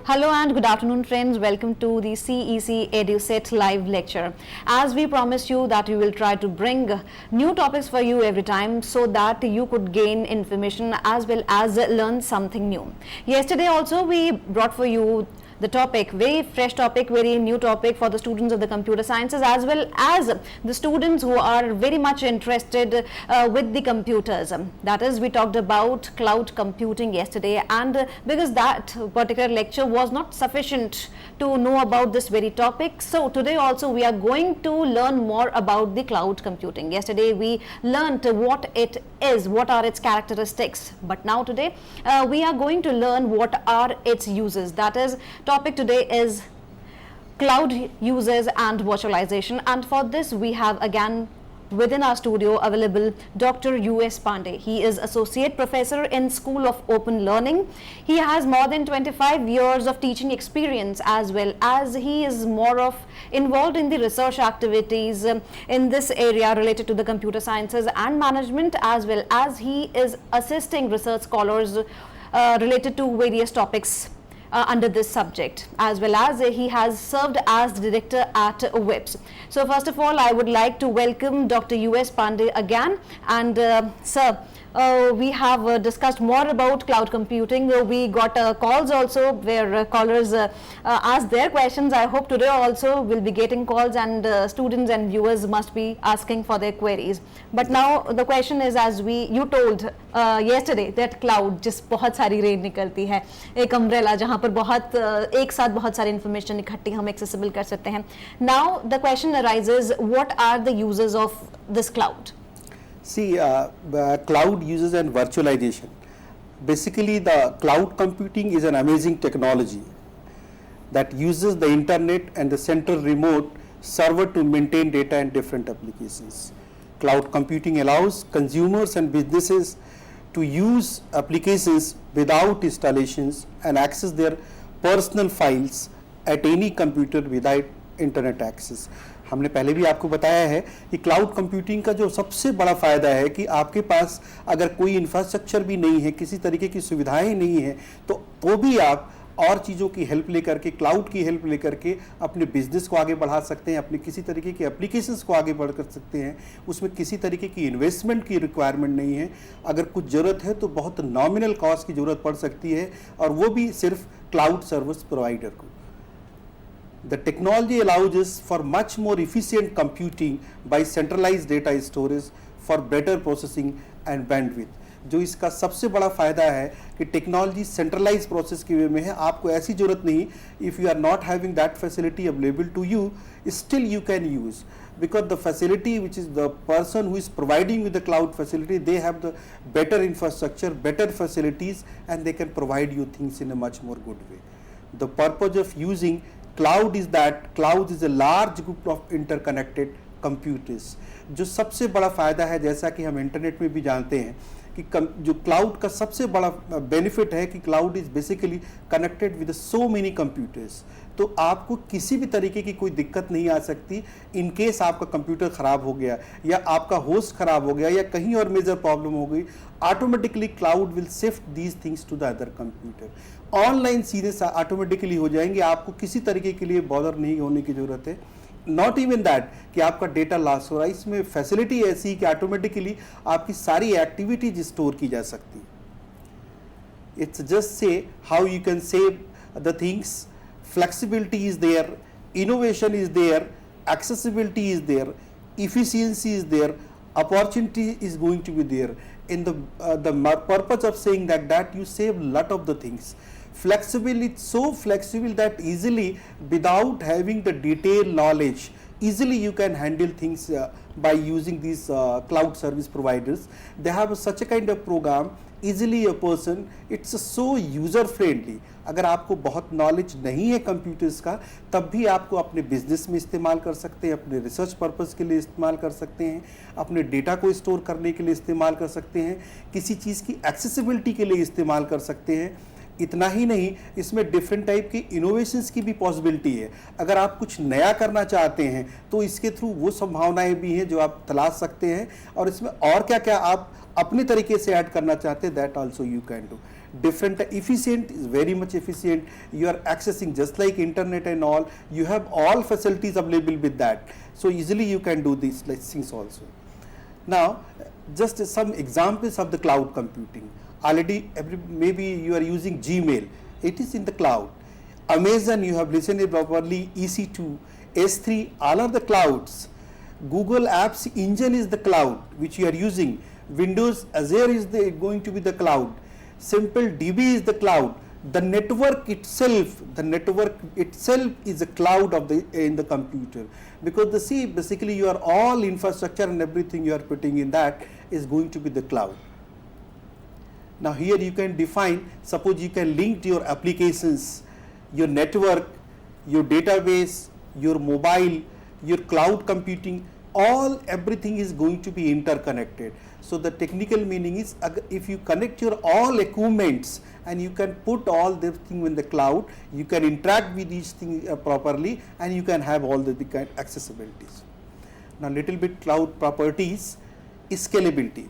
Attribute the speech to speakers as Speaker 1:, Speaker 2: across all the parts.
Speaker 1: Hello and good afternoon friends, welcome to the CEC EduSet live lecture. As we promised you that we will try to bring new topics for you every time so that you could gain information as well as learn something new. Yesterday also we brought for you the topic, very fresh topic, very new topic for the students of the computer sciences as well as the students who are very much interested with the computers. That is, we talked about cloud computing yesterday, and because that particular lecture was not sufficient to know about this very topic, so today also we are going to learn more about the cloud computing. Yesterday we learnt what it is, what are its characteristics, but now today we are going to learn what are its uses. That is, topic today is cloud uses and virtualization, and for this we have again within our studio available Dr. U.S. Pandey. He is Associate Professor in School of Open Learning. He has more than 25 years of teaching experience, as well as he is more of involved in the research activities in this area related to the computer sciences and management, as well as he is assisting research scholars related to various topics under this subject, as well as he has served as the director at WIPS. So first of all, I would like to welcome Dr. U.S. Pandey again, and sir, we have discussed more about cloud computing. We got calls also where callers asked their questions. I hope today also we'll be getting calls, and students and viewers must be asking for their queries. But now the question is, as you told yesterday that cloud जिस बहुत सारी range निकलती है, एक umbrella जहाँ पर बहुत एक साथ बहुत सारी इंफॉर्मेशन इकट्ठी हम एक्सेसिबल कर सकते हैं. Now the question arises, what are the uses of this cloud?
Speaker 2: See, cloud uses and virtualization. Basically, the cloud computing is an amazing technology that uses the internet and the central remote server to maintain data in different applications. Cloud computing allows consumers and businesses to use applications without installations and access their personal files at any computer without internet access. हमने पहले भी आपको बताया है कि cloud computing का जो सबसे बड़ा फ़ायदा है कि आपके पास अगर कोई इंफ्रास्ट्रक्चर भी नहीं है, किसी तरीके की सुविधाएं नहीं है, तो भी आप और चीज़ों की हेल्प लेकर के, क्लाउड की हेल्प लेकर के अपने बिजनेस को आगे बढ़ा सकते हैं, अपने किसी तरीके के एप्लीकेशंस को आगे बढ़ कर सकते हैं. उसमें किसी तरीके की इन्वेस्टमेंट की रिक्वायरमेंट नहीं है. अगर कुछ ज़रूरत है तो बहुत नॉमिनल कॉस्ट की ज़रूरत पड़ सकती है, और वो भी सिर्फ क्लाउड सर्विस प्रोवाइडर को. The technology allows us for much more efficient computing by centralized data storage for better processing and bandwidth. जो इसका सबसे बड़ा फ़ायदा है कि टेक्नोलॉजी सेंट्रलाइज प्रोसेस के वे में है. आपको ऐसी ज़रूरत नहीं, if you are not having that facility available to you, still you can use, because the facility which is the person who is providing with the cloud facility, they have the better infrastructure, better facilities, and they can provide you things in a much more good way. The purpose of using cloud is that cloud is a large group of interconnected computers. जो सबसे बड़ा फ़ायदा है, जैसा कि हम internet में भी जानते हैं कि जो क्लाउड का सबसे बड़ा बेनिफिट है कि cloud is basically connected with so many computers. तो आपको किसी भी तरीके की कोई दिक्कत नहीं आ सकती इन केस आपका कंप्यूटर ख़राब हो गया या आपका होस्ट ख़राब हो गया या कहीं और मेजर प्रॉब्लम हो गई. Automatically cloud will shift these things to the other computer. Online सीधे ऑटोमेटिकली हो जाएंगे, आपको किसी तरीके के लिए बॉदर नहीं होने की ज़रूरत है. नॉट इवन दैट कि आपका डेटा लॉस हो रहा है. इसमें फैसिलिटी ऐसी कि ऑटोमेटिकली आपकी सारी एक्टिविटीज स्टोर की जा सकती. It's just say how you can save the things. Flexibility is there, innovation is there, accessibility is there, efficiency is there, opportunity is going to be there. In the purpose of saying that you save lot of the things. Flexible, it's so flexible that easily, without having the detailed knowledge, easily you can handle things by using these cloud service providers. They have such a kind of program. Easily a person, it's so user friendly. अगर आपको बहुत knowledge नहीं है computers का, तब भी आपको अपने बिजनेस में इस्तेमाल कर सकते हैं, अपने रिसर्च पर्पस के लिए इस्तेमाल कर सकते हैं, अपने डेटा को स्टोर करने के लिए इस्तेमाल कर सकते हैं, किसी चीज़ की एक्सेसिबिलिटी के लिए इस्तेमाल कर सकते हैं. इतना ही नहीं, इसमें डिफरेंट टाइप की इनोवेशंस की भी पॉसिबिलिटी है। अगर आप कुछ नया करना चाहते हैं तो इसके थ्रू वो संभावनाएं भी हैं जो आप तलाश सकते हैं, और इसमें और क्या क्या आप अपने तरीके से ऐड करना चाहते हैं, that also you can do. Different efficient is very much efficient. You are accessing just like internet and all, you have all facilities available with that, so easily you can do these like things also. Now just some examples of the cloud computing. Already maybe you are using Gmail, it is in the cloud. Amazon, you have listened it properly, EC2, S3, all are the clouds. Google Apps Engine is the cloud which you are using. Windows Azure is going to be the cloud. Simple DB is the cloud. The network itself is a cloud of in the computer, because basically your all infrastructure and everything you are putting in that is going to be the cloud. Now here you can define, suppose you can link your applications, your network, your database, your mobile, your cloud computing, everything is going to be interconnected. So the technical meaning is, if you connect your all equipments and you can put all this thing in the cloud, you can interact with these things properly, and you can have all the kind accessibilities. Now little bit cloud properties, scalability,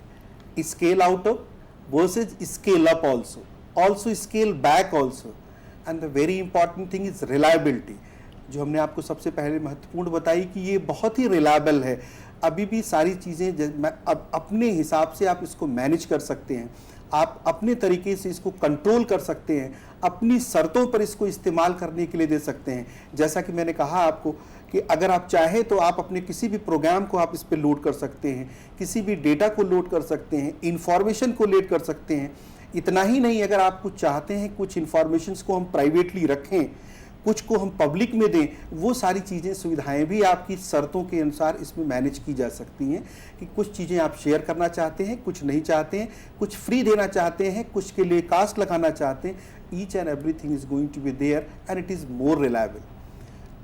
Speaker 2: scale out of versus scale up also scale back also, and the very important thing is reliability, जो हमने आपको सबसे पहले महत्वपूर्ण बताई कि ये बहुत ही रिलायबल है। अभी भी सारी चीज़ें अब अपने हिसाब से आप इसको मैनेज कर सकते हैं, आप अपने तरीके से इसको कंट्रोल कर सकते हैं, अपनी शर्तों पर इसको इस्तेमाल करने के लिए दे सकते हैं। जैसा कि मैंने कहा आपको कि अगर आप चाहें तो आप अपने किसी भी प्रोग्राम को आप इस पर लोड कर सकते हैं, किसी भी डेटा को लोड कर सकते हैं, इंफॉर्मेशन को लोड कर सकते हैं। इतना ही नहीं, अगर आप कुछ चाहते हैं कुछ इंफॉर्मेशंस को हम प्राइवेटली रखें, कुछ को हम पब्लिक में दें, वो सारी चीज़ें सुविधाएं भी आपकी शर्तों के अनुसार इसमें मैनेज की जा सकती हैं कि कुछ चीज़ें आप शेयर करना चाहते हैं, कुछ नहीं चाहते हैं, कुछ फ्री देना चाहते हैं, कुछ के लिए कास्ट लगाना चाहते हैं। Each and everything is going to be there and it is more reliable.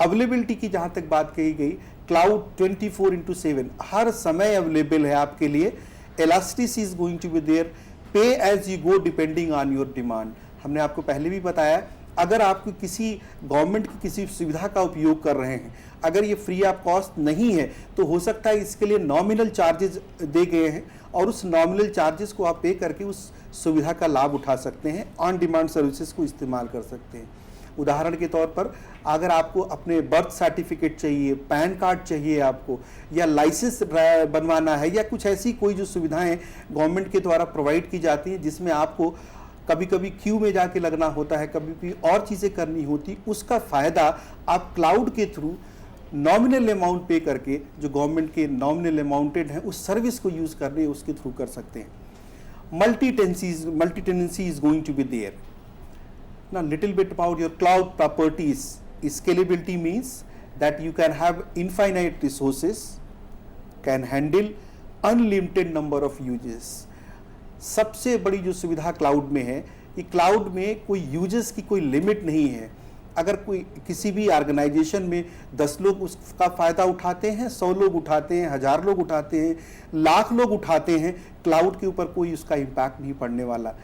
Speaker 2: Availability की जहाँ तक बात कही गई, क्लाउड 24/7 हर समय अवेलेबल है आपके लिए। Elasticity is going to be there, pay as you go depending on your demand. हमने आपको पहले भी बताया, अगर आपको किसी गवर्नमेंट की किसी सुविधा का उपयोग कर रहे हैं, अगर ये फ्री ऑफ कॉस्ट नहीं है, तो हो सकता है इसके लिए नॉमिनल चार्जेस दे गए हैं, और उस नॉमिनल चार्जेस को आप पे करके उस सुविधा का लाभ उठा सकते हैं, ऑन डिमांड सर्विसेज को इस्तेमाल कर सकते हैं। उदाहरण के तौर पर, अगर आपको अपने बर्थ सर्टिफिकेट चाहिए, पैन कार्ड चाहिए आपको, या लाइसेंस बनवाना है, या कुछ ऐसी कोई जो सुविधाएं गवर्नमेंट के द्वारा प्रोवाइड की जाती हैं जिसमें आपको कभी कभी क्यू में जाके लगना होता है, कभी भी और चीज़ें करनी होती, उसका फ़ायदा आप क्लाउड के थ्रू नॉमिनल अमाउंट पे करके, जो गवर्नमेंट के नॉमिनल अमाउंटेड है, उस सर्विस को यूज़ करने उसके थ्रू कर सकते हैं। Multi tenancy is going to be there. Now little bit about your cloud properties. Scalability means that you can have infinite resources, can handle unlimited number of users. सबसे बड़ी जो सुविधा क्लाउड में है कि क्लाउड में कोई यूजर्स की कोई लिमिट नहीं है। अगर कोई किसी भी ऑर्गेनाइजेशन में 10 लोग उसका फ़ायदा उठाते हैं, 100 लोग उठाते हैं, 1000 लोग उठाते हैं, लाख लोग उठाते हैं, क्लाउड के ऊपर कोई उसका इम्पैक्ट नहीं पड़ने वाला।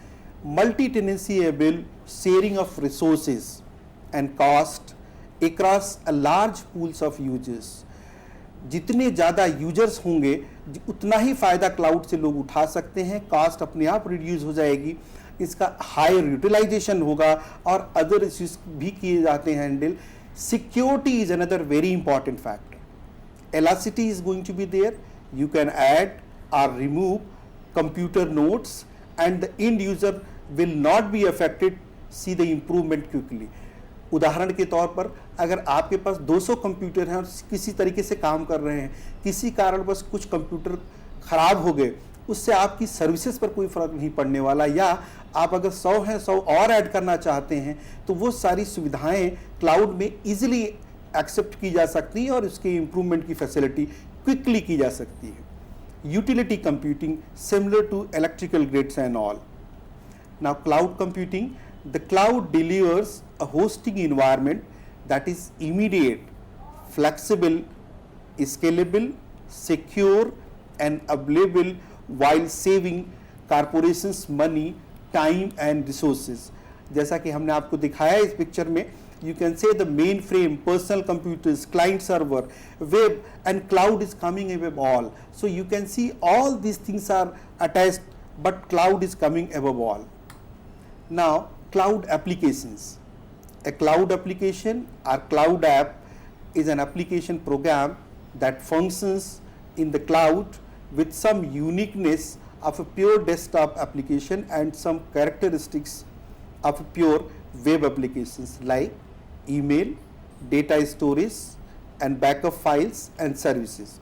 Speaker 2: multi-tenancy-able sharing of resources and cost across a large pools of users. जितने ज़्यादा यूजर्स होंगे उतना ही फ़ायदा क्लाउड से लोग उठा सकते हैं, कास्ट अपने आप रिड्यूस हो जाएगी, इसका हायर यूटिलाइजेशन होगा, और अदर इश्यूज भी किए जाते हैं handle. Security is another very important factor. Elasticity is going to be there, you can add और remove computer notes and the end user will not be affected, see the improvement quickly. उदाहरण के तौर पर, अगर आपके पास 200 computer हैं और किसी तरीके से काम कर रहे हैं, किसी कारणवश कुछ कंप्यूटर खराब हो गए, उससे आपकी सर्विसेज पर कोई फर्क नहीं पड़ने वाला। या आप अगर 100 हैं, 100 और ऐड करना चाहते हैं, तो वो सारी सुविधाएं क्लाउड में इजीली एक्सेप्ट की जा सकती हैं और उसके इम्प्रूवमेंट की फैसिलिटी क्विकली की जा सकती है। Utility computing similar to electrical grids and all. Now cloud computing, the cloud delivers a hosting environment that is immediate, flexible, scalable, secure and available while saving corporations money, time and resources. जैसा कि हमने आपको दिखाया इस picture में, you can say the mainframe, personal computers, client server, web, and cloud is coming above all. So you can see all these things are attached, but cloud is coming above all. Now, cloud applications. A cloud application or cloud app is an application program that functions in the cloud with some uniqueness of a pure desktop application and some characteristics of a pure web applications like email, data storage, and backup files and services.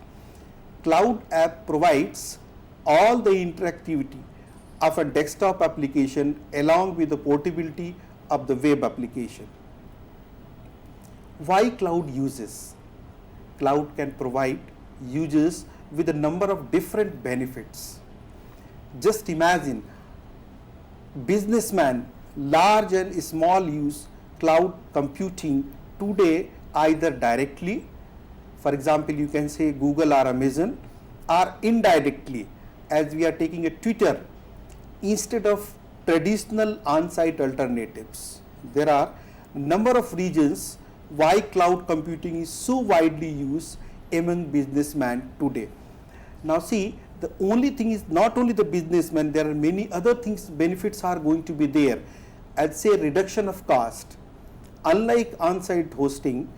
Speaker 2: Cloud app provides all the interactivity of a desktop application along with the portability of the web application. Why cloud uses? Cloud can provide users with a number of different benefits. Just imagine businessmen, large and small, use cloud computing today either directly, for example you can say Google or Amazon, or indirectly as we are taking a Twitter instead of traditional on-site alternatives. There are number of reasons why cloud computing is so widely used among businessmen today. Now see, the only thing is not only the businessmen, there are many other things, benefits are going to be there. I'd say reduction of cost. Unlike on-site hosting,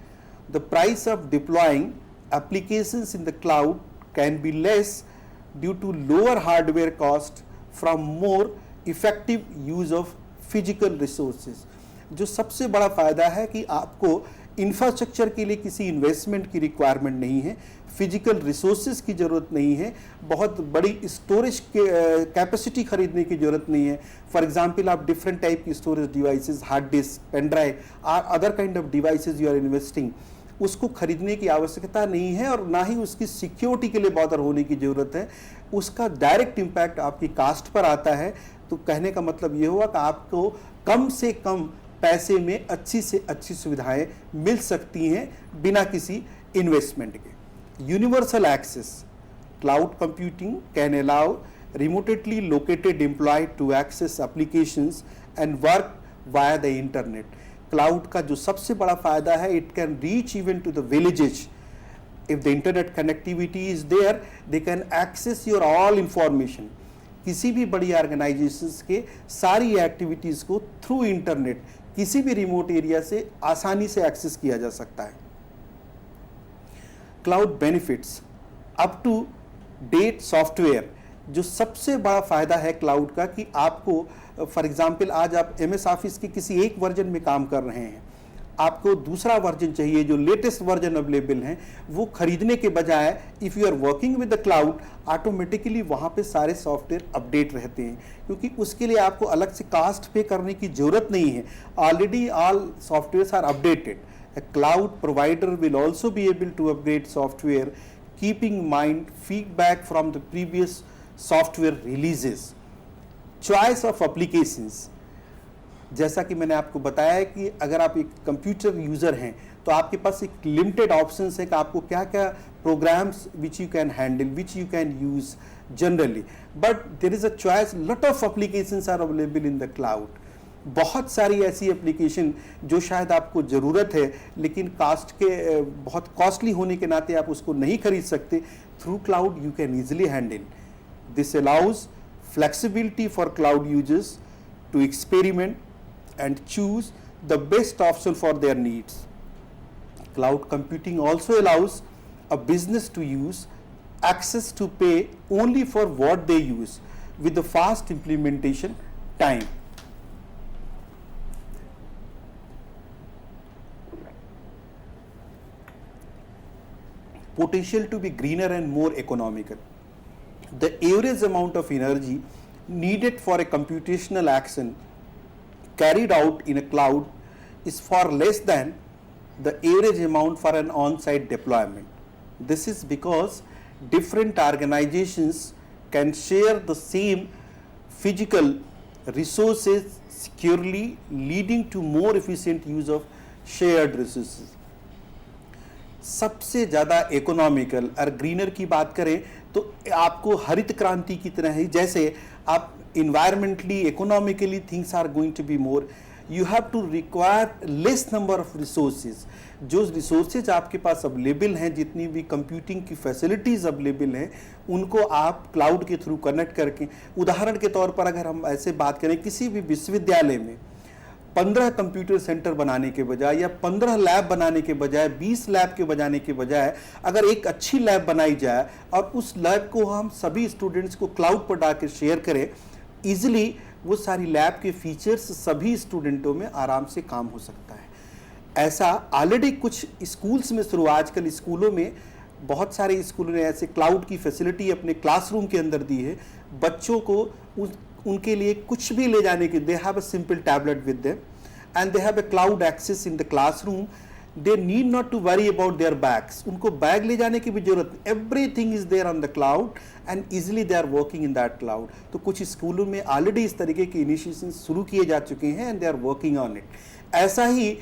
Speaker 2: the price of deploying applications in the cloud can be less due to lower hardware cost from more effective use of physical resources. जो सबसे बड़ा फायदा है कि आपको infrastructure के लिए किसी इन्वेस्टमेंट की रिक्वायरमेंट नहीं है, फिजिकल रिसोर्सेज की ज़रूरत नहीं है, बहुत बड़ी स्टोरेज कैपेसिटी खरीदने की ज़रूरत नहीं है. फॉर एग्जांपल आप डिफरेंट टाइप की storage devices, hard disk, pen drive और other kind of devices you are investing, उसको खरीदने की आवश्यकता नहीं है और ना ही उसकी सिक्योरिटी के लिए बॉदर होने की ज़रूरत है. उसका डायरेक्ट इम्पैक्ट आपकी कास्ट पर आता है. तो कहने का मतलब ये हुआ कि आपको कम से कम पैसे में अच्छी से अच्छी सुविधाएं मिल सकती हैं बिना किसी इन्वेस्टमेंट के. Universal access. Cloud computing can allow remotely located employee to access applications and work via the internet. Cloud का जो सबसे बड़ा फायदा है, it can reach even to the villages. If the internet connectivity is there, they can access your all information. किसी भी बड़ी organisations के सारी एक्टिविटीज को थ्रू इंटरनेट किसी भी रिमोट एरिया से आसानी से एक्सेस किया जा सकता है. Cloud benefits. Up to date software. जो सबसे बड़ा फायदा है क्लाउड का कि आपको फॉर एग्जांपल आज आप एमएस ऑफिस के किसी एक वर्जन में काम कर रहे हैं, आपको दूसरा वर्जन चाहिए, जो लेटेस्ट वर्जन अवेलेबल है, वो खरीदने के बजाय if you are working with the cloud, automatically वहाँ पे सारे सॉफ्टवेयर अपडेट रहते हैं, क्योंकि उसके लिए आपको अलग से कास्ट पे करने की ज़रूरत नहीं है. Already all software are updated. A cloud provider will also be able to upgrade software, keeping in mind feedback from the previous software releases. Choice of applications. जैसा कि मैंने आपको बताया कि अगर आप एक कंप्यूटर यूज़र हैं तो आपके पास एक लिमिटेड ऑप्शंस है कि आपको क्या क्या programs which you can handle, which you can use generally. But there is a choice, lot of applications are available in the cloud. बहुत सारी ऐसी एप्लीकेशन जो शायद आपको ज़रूरत है लेकिन कास्ट के बहुत कॉस्टली होने के नाते आप उसको नहीं खरीद सकते. Through cloud you can easily handle. This allows flexibility for cloud users to experiment and choose the best option for their needs. Cloud computing also allows a business to use access to pay only for what they use with the fast implementation time. Potential to be greener and more economical. The average amount of energy needed for a computational action carried out in a cloud is far less than the average amount for an on-site deployment. This is because different organizations can share the same physical resources securely, leading to more efficient use of shared resources. सबसे ज़्यादा economical और greener की बात करें तो आपको हरित क्रांति की तरह ही, जैसे आप environmentally, economically things are going to be more, you have to require less number of resources. जो रिसोर्सेज आपके पास अवेलेबल हैं, जितनी भी कंप्यूटिंग की फैसिलिटीज़ अवेलेबल हैं, उनको आप क्लाउड के थ्रू कनेक्ट करके, उदाहरण के तौर पर अगर हम ऐसे बात करें, किसी भी विश्वविद्यालय में 15 कंप्यूटर सेंटर बनाने के बजाय या 15 लैब बनाने के बजाय 20 लैब के बनाने के बजाय अगर एक अच्छी लैब बनाई जाए और उस लैब को हम सभी स्टूडेंट्स को क्लाउड पर डाल के शेयर करें, ईजिली वो सारी लैब के फीचर्स सभी स्टूडेंटों में आराम से काम हो सकता है। ऐसा ऑलरेडी कुछ स्कूल्स में शुरू, आजकल स्कूलों में बहुत सारे स्कूलों ने ऐसे क्लाउड की फैसिलिटी अपने क्लासरूम के अंदर दी है। बच्चों को उनके लिए कुछ भी ले जाने के, they have a simple tablet with them and they have a cloud access in the classroom. They need not to worry about their bags, उनको बैग ले जाने की भी जरूरत नहीं, everything is there on the cloud and easily they are working in that cloud. तो कुछ स्कूलों में ऑलरेडी इस तरीके के इनिशिएशन शुरू किए जा चुके हैं and they are working on it. ऐसा ही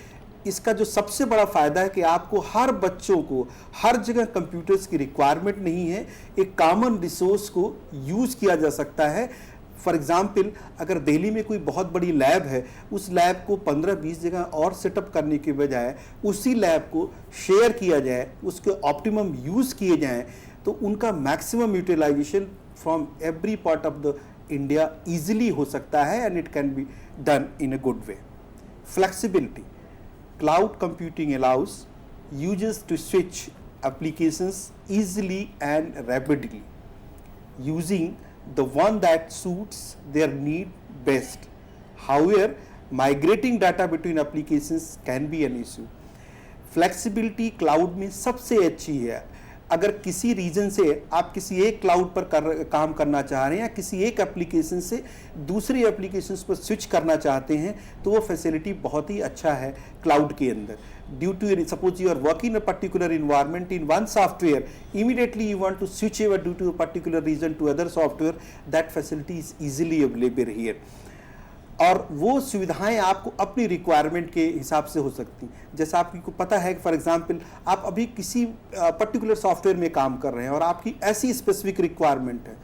Speaker 2: इसका जो सबसे बड़ा फायदा है कि आपको हर बच्चों को हर जगह कंप्यूटर्स की रिक्वायरमेंट नहीं है, एक कॉमन रिसोर्स को यूज किया जा सकता है। फॉर एग्जाम्पल, अगर दिल्ली में कोई बहुत बड़ी लैब है, उस लैब को 15-20 जगह और सेटअप करने के बजाय उसी लैब को शेयर किया जाए, उसके ऑप्टिमम यूज़ किए जाएं, तो उनका maximum utilization from every part of the India easily हो सकता है and it can be done in a good way. Flexibility, cloud computing allows users to switch applications easily and rapidly, using the one that suits their need best. However, migrating data between applications can be an issue. Flexibility cloud में सबसे अच्छी है। अगर किसी reason से आप किसी एक क्लाउड पर काम करना चाह रहे हैं या किसी एक एप्लीकेशन से दूसरी एप्लीकेशंस पर स्विच करना चाहते हैं, तो वो फैसिलिटी बहुत ही अच्छा है क्लाउड के अंदर। Due to suppose you are working in a particular environment in one software, immediately you want to switch over due to a particular reason to other software, that facility is easily available here. और वो सुविधाएं आपको अपनी requirement के हिसाब से हो सकती हैं। जैसा आपको पता है कि फॉर एग्जांपल आप अभी किसी पर्टिकुलर सॉफ्टवेयर में काम कर रहे हैं और आपकी ऐसी स्पेसिफिक रिक्वायरमेंट है,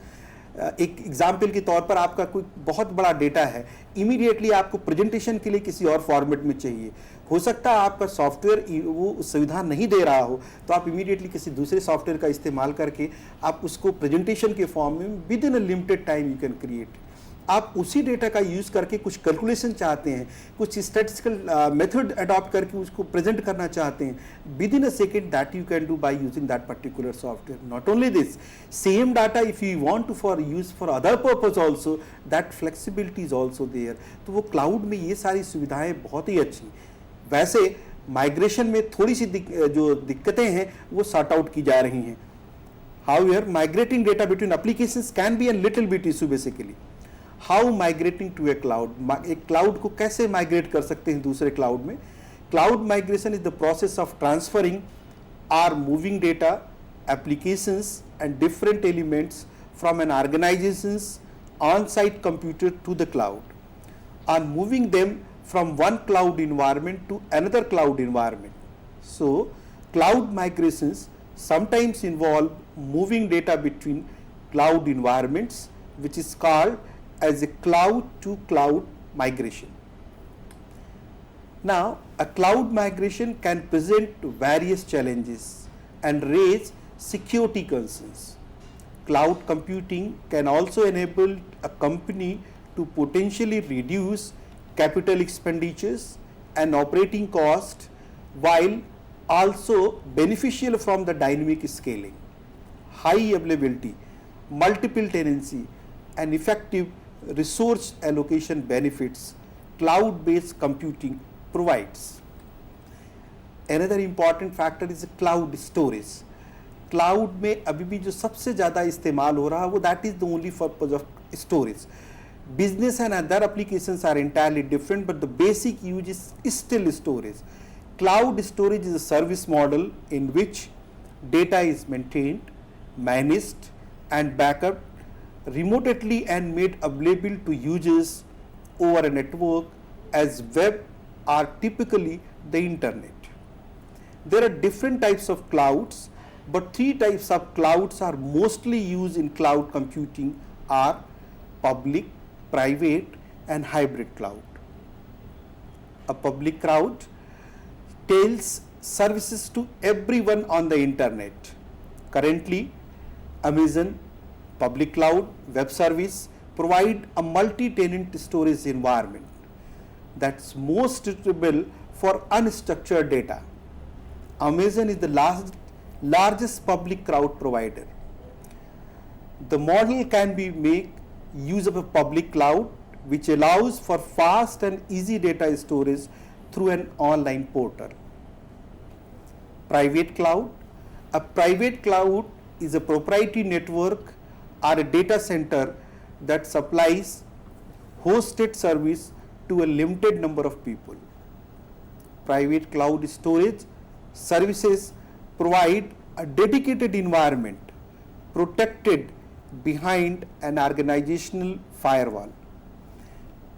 Speaker 2: एक एग्जांपल के तौर पर आपका कोई बहुत बड़ा डेटा है, इमीडिएटली आपको प्रेजेंटेशन के लिए किसी और फॉर्मेट में चाहिए, हो सकता है आपका सॉफ्टवेयर वो सुविधा नहीं दे रहा हो, तो आप इमीडिएटली किसी दूसरे सॉफ्टवेयर का इस्तेमाल करके आप उसको प्रेजेंटेशन के फॉर्म में with in a limited time you can create. आप उसी डेटा का यूज़ करके कुछ कैलकुलेशन चाहते हैं, कुछ स्टैटिस्टिकल मेथड अडॉप्ट करके उसको प्रेजेंट करना चाहते हैं, within a second that you can do by using that particular software. Not only this, same data if you want to for use for other purpose also, that flexibility is also there. तो वो cloud में ये सारी सुविधाएं बहुत ही अच्छी। वैसे migration में थोड़ी सी जो दिक्कतें हैं वो सॉर्ट आउट की जा रही हैं। However, migrating data between applications can be a little bit issue basically. How migrating to a cloud, एक क्लाउड को कैसे माइग्रेट कर सकते हैं दूसरे क्लाउड में। Cloud migration is the process of transferring or moving data, applications and different elements from an organizations on site computer to the cloud, on moving them from one cloud environment to another cloud environment. So, cloud migrations sometimes involve moving data between cloud environments, which is called as a cloud to cloud migration. Now, a cloud migration can present various challenges and raise security concerns. Cloud computing can also enable a company to potentially reduce capital expenditures and operating cost, while also beneficial from the dynamic scaling, high availability, multiple tenancy, and effective resource allocation benefits cloud-based computing provides. Another important factor is cloud storage. Cloud में अभी भी जो सबसे ज़्यादा इस्तेमाल हो रहा है वो that is the only purpose of storage. Business and other applications are entirely different, but the basic use is still storage. Cloud storage is a service model in which data is maintained, managed, and backup remotely and made available to users over a network as web or typically the internet. There are different types of clouds, but three types of clouds are mostly used in cloud computing are public, private, and hybrid cloud. a public cloud, tells services to everyone on the internet. Currently, Amazon Public Cloud Web Service provide a multi-tenant storage environment that's most suitable for unstructured data. Amazon is the largest public cloud provider. The model can be make use of a public cloud which allows for fast and easy data storage through an online portal. Private cloud. A private cloud is a proprietary network or a data center that supplies hosted service to a limited number of people. Private cloud storage services provide a dedicated environment protected behind an organizational firewall.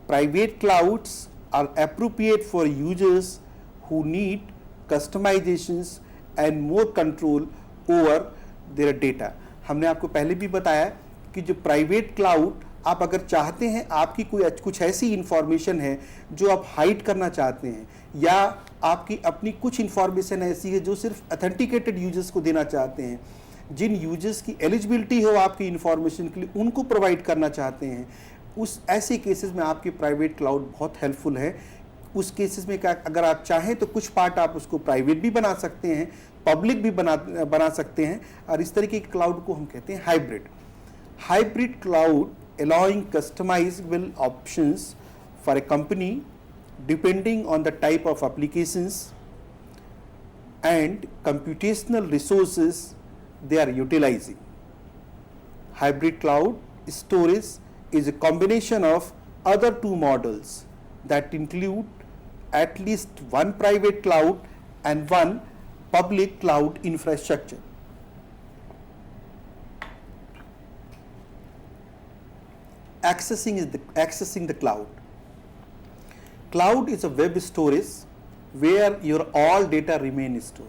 Speaker 2: Private clouds are appropriate for users who need customizations and more control over their data. हमने आपको पहले भी बताया कि जो private cloud आप अगर चाहते हैं आपकी कोई कुछ ऐसी इंफॉर्मेशन है जो आप हाइड करना चाहते हैं या आपकी अपनी कुछ इंफॉर्मेशन ऐसी है जो सिर्फ अथेंटिकेटेड यूजर्स को देना चाहते हैं, जिन यूजर्स की एलिजिबिलिटी हो आपकी इंफॉर्मेशन के लिए उनको प्रोवाइड करना चाहते हैं, उस ऐसे केसेस में आपकी प्राइवेट क्लाउड बहुत हेल्पफुल है. उस केसेस में क्या अगर आप चाहें तो कुछ पार्ट आप उसको प्राइवेट भी बना सकते हैं, पब्लिक भी बना सकते हैं, और इस तरीके के क्लाउड को हम कहते हैं hybrid cloud allowing customizable options for a company depending on the type of applications and computational resources they are utilizing. Hybrid cloud storage is a combination of other two models that include at least one private cloud and one public cloud infrastructure. Accessing the cloud. Cloud is a web storage where your all data remain stored.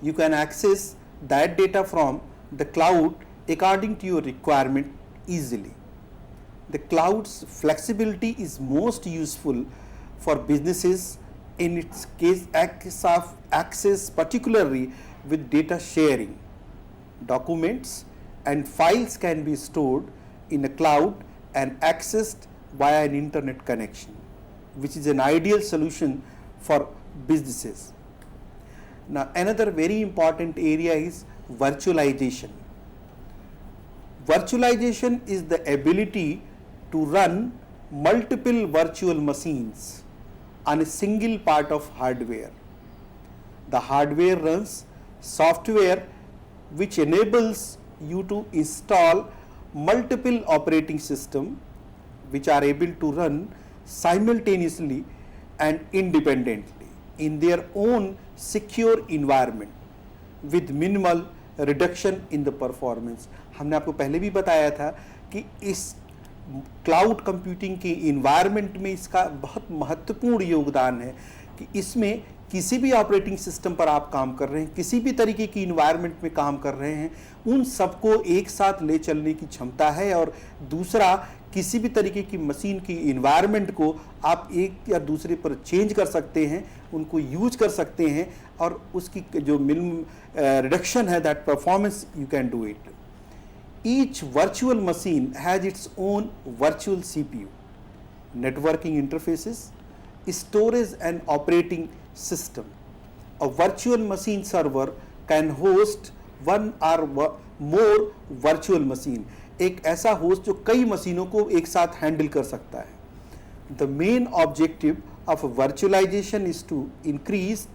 Speaker 2: You can access that data from the cloud according to your requirement easily. The cloud's flexibility is most useful for businesses in its case access, particularly with data sharing. Documents and files can be stored in a cloud and accessed via an internet connection, which is an ideal solution for businesses. Now, another very important area is virtualization. Virtualization is the ability to run multiple virtual machines on a single part of hardware. The hardware runs software which enables you to install multiple operating systems which are able to run simultaneously and independently in their own secure environment with minimal reduction in the performance. हमने आपको पहले भी बताया था कि इस cloud computing के environment में इसका बहुत महत्वपूर्ण योगदान है कि इसमें किसी भी ऑपरेटिंग सिस्टम पर आप काम कर रहे हैं, किसी भी तरीके की इन्वायरमेंट में काम कर रहे हैं, उन सबको एक साथ ले चलने की क्षमता है. और दूसरा, किसी भी तरीके की मशीन की इन्वायरमेंट को आप एक या दूसरे पर चेंज कर सकते हैं, उनको यूज कर सकते हैं, और उसकी जो रिडक्शन है, that performance you can do it. Each virtual machine has its own virtual CPU, networking interfaces, storage and operating system. A virtual machine server can host one or more virtual machine. एक ऐसा host जो कई मशीनों को एक साथ handle कर सकता है. The main objective of virtualization is to increase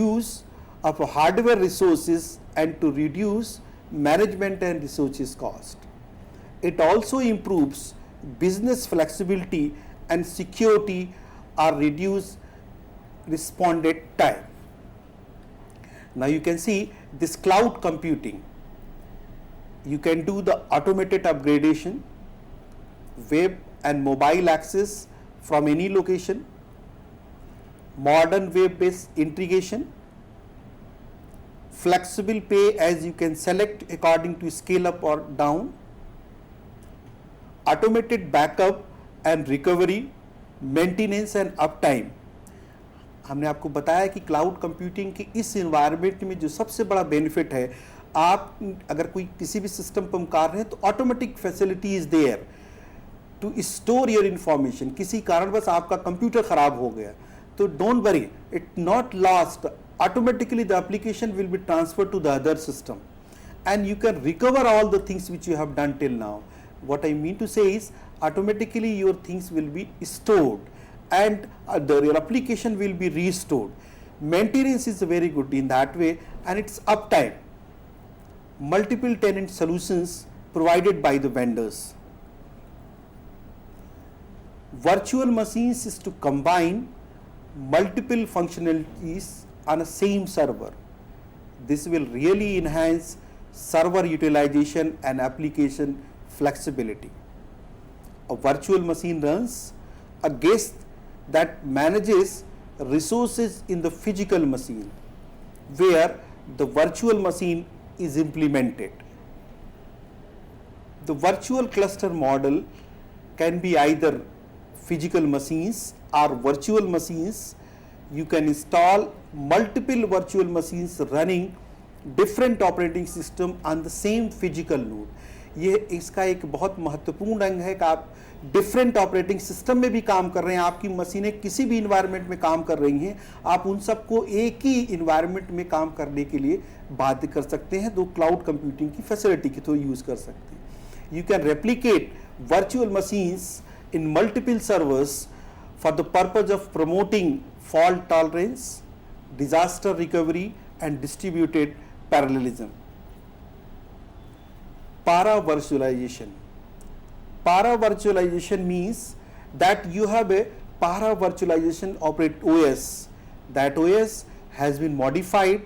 Speaker 2: use of hardware resources and to reduce management and resources cost. It also improves business flexibility and security or reduce responded time. Now you can see this cloud computing. You can do the automated upgradation, web and mobile access from any location, modern web-based integration, flexible pay as you can select according to scale up or down, automated backup and recovery, maintenance and uptime हमने आपको बताया कि cloud computing के इस environment में जो सबसे बड़ा बेनिफिट है, आप अगर कोई किसी भी सिस्टम पर कर रहे हैं तो automatic facility is there to store your information. किसी कारणवश आपका कंप्यूटर खराब हो गया तो don't worry, it not lost, automatically the application will be transfer to the other system and you can recover all the things which you have done till now. What I mean to say is automatically your things will be stored and your application will be restored. Maintenance is very good in that way, and it's uptime. Multiple tenant solutions provided by the vendors. Virtual machines is to combine multiple functionalities on a same server. This will really enhance server utilization and application flexibility. A virtual machine runs a guest that manages resources in the physical machine where the virtual machine is implemented. The virtual cluster model can be either physical machines or virtual machines. You can install multiple virtual machines running different operating system on the same physical node. ये इसका एक बहुत महत्वपूर्ण अंग है कि आप different operating system में भी काम कर रहे हैं, आपकी मशीनें किसी भी इन्वायरमेंट में काम कर रही हैं, आप उन सबको एक ही इन्वायरमेंट में काम करने के लिए बाध्य कर सकते हैं, तो क्लाउड कंप्यूटिंग की फैसिलिटी के थ्रू यूज कर सकते हैं। You can replicate virtual machines in multiple servers for the purpose of promoting fault tolerance, disaster recovery and distributed parallelism. Para-virtualization. Para-virtualization means that you have a para-virtualization operate OS. That OS has been modified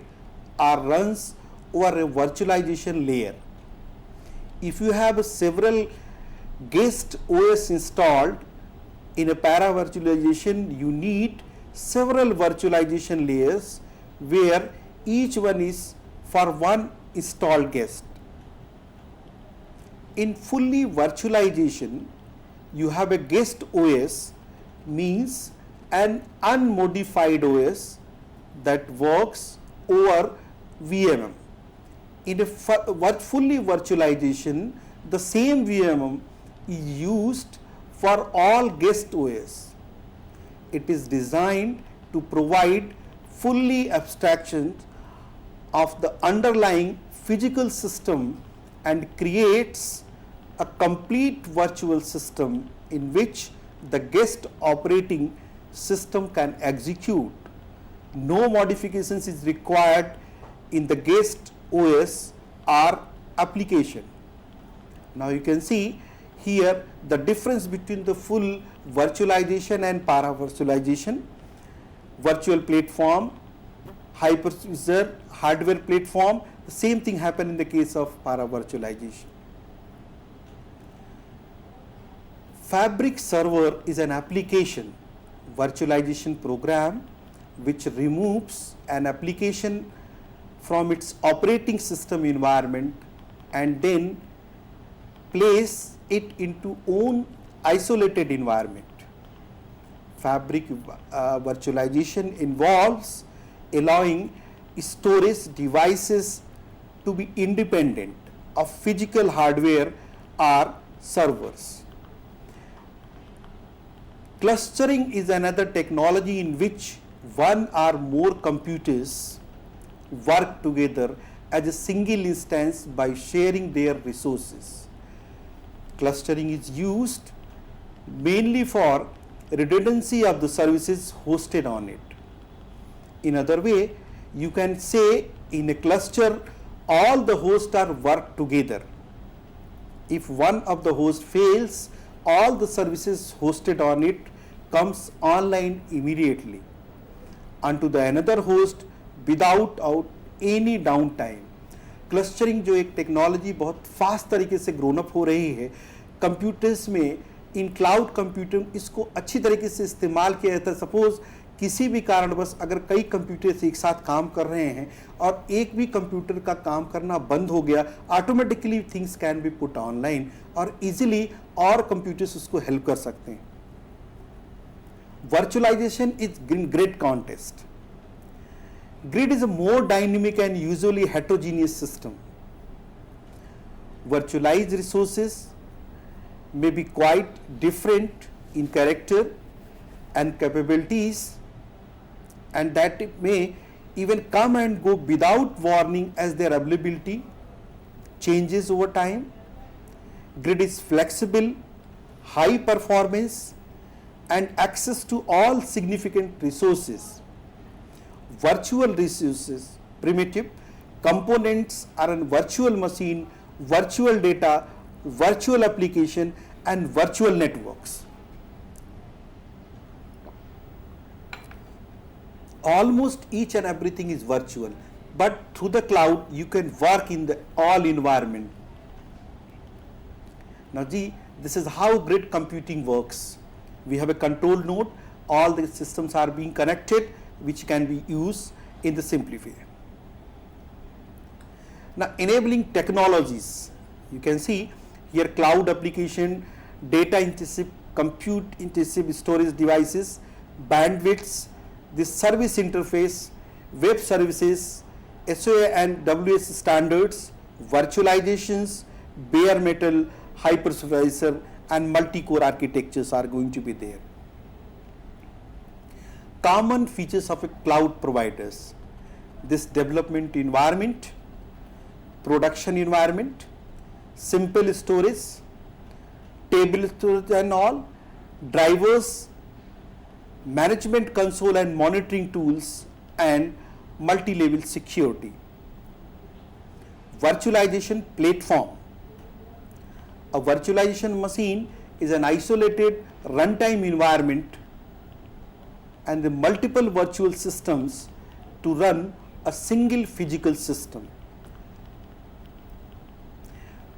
Speaker 2: or runs over a virtualization layer. If you have several guest OS installed in a para-virtualization, you need several virtualization layers where each one is for one installed guest. In fully virtualization, you have a guest OS, means an unmodified OS that works over VMM. In a fully virtualization, the same VMM is used for all guest OS. It is designed to provide fully abstraction of the underlying physical system and creates a complete virtual system in which the guest operating system can execute. No modifications is required in the guest OS or application. Now you can see here the difference between the full virtualization and para-virtualization. Virtual platform, hypervisor, hardware platform, the same thing happen in the case of para-virtualization. Fabric server is an application virtualization program which removes an application from its operating system environment and then place it into own isolated environment. Fabric virtualization involves allowing storage devices to be independent of physical hardware or servers. Clustering is another technology in which one or more computers work together as a single instance by sharing their resources. Clustering is used mainly for redundancy of the services hosted on it. In other way, you can say in a cluster all the hosts are work together. If one of the hosts fails, all the services hosted on it comes online immediately onto the another host without any downtime. Clustering जो एक technology बहुत fast तरीके से grown up हो रही है computers में, इन cloud computing इसको अच्छी तरीके से इस्तेमाल किया जाता है। सपोज किसी भी कारणवश अगर कई कंप्यूटर्स एक साथ काम कर रहे हैं और एक भी कंप्यूटर का काम करना बंद हो गया, automatically things can B put online और इजीली और कंप्यूटर्स उसको हेल्प कर सकते हैं। Virtualization is in grid context. Grid is a more dynamic and usually heterogeneous system. Virtualized resources may be quite different in character and capabilities, and that it may even come and go without warning as their availability changes over time. Grid is flexible, high performance, and access to all significant resources. Virtual resources, primitive components are a virtual machine, virtual data, virtual application, and virtual networks. Almost each and everything is virtual, but through the cloud you can work in the all environment. Now this is how grid computing works. We have a control node, all the systems are being connected, which can be used in the simplifier. Now enabling technologies, you can see here cloud application, data intensive, compute intensive storage devices, bandwidths, the service interface, web services, SOA and WS standards, virtualizations, bare metal, hypervisor, and multi-core architectures are going to be there. Common features of a cloud providers: this development environment, production environment, simple storage, table storage and all, drivers, management console and monitoring tools, and multi-level security. Virtualization platform. A virtualization machine is an isolated runtime environment and the multiple virtual systems to run a single physical system.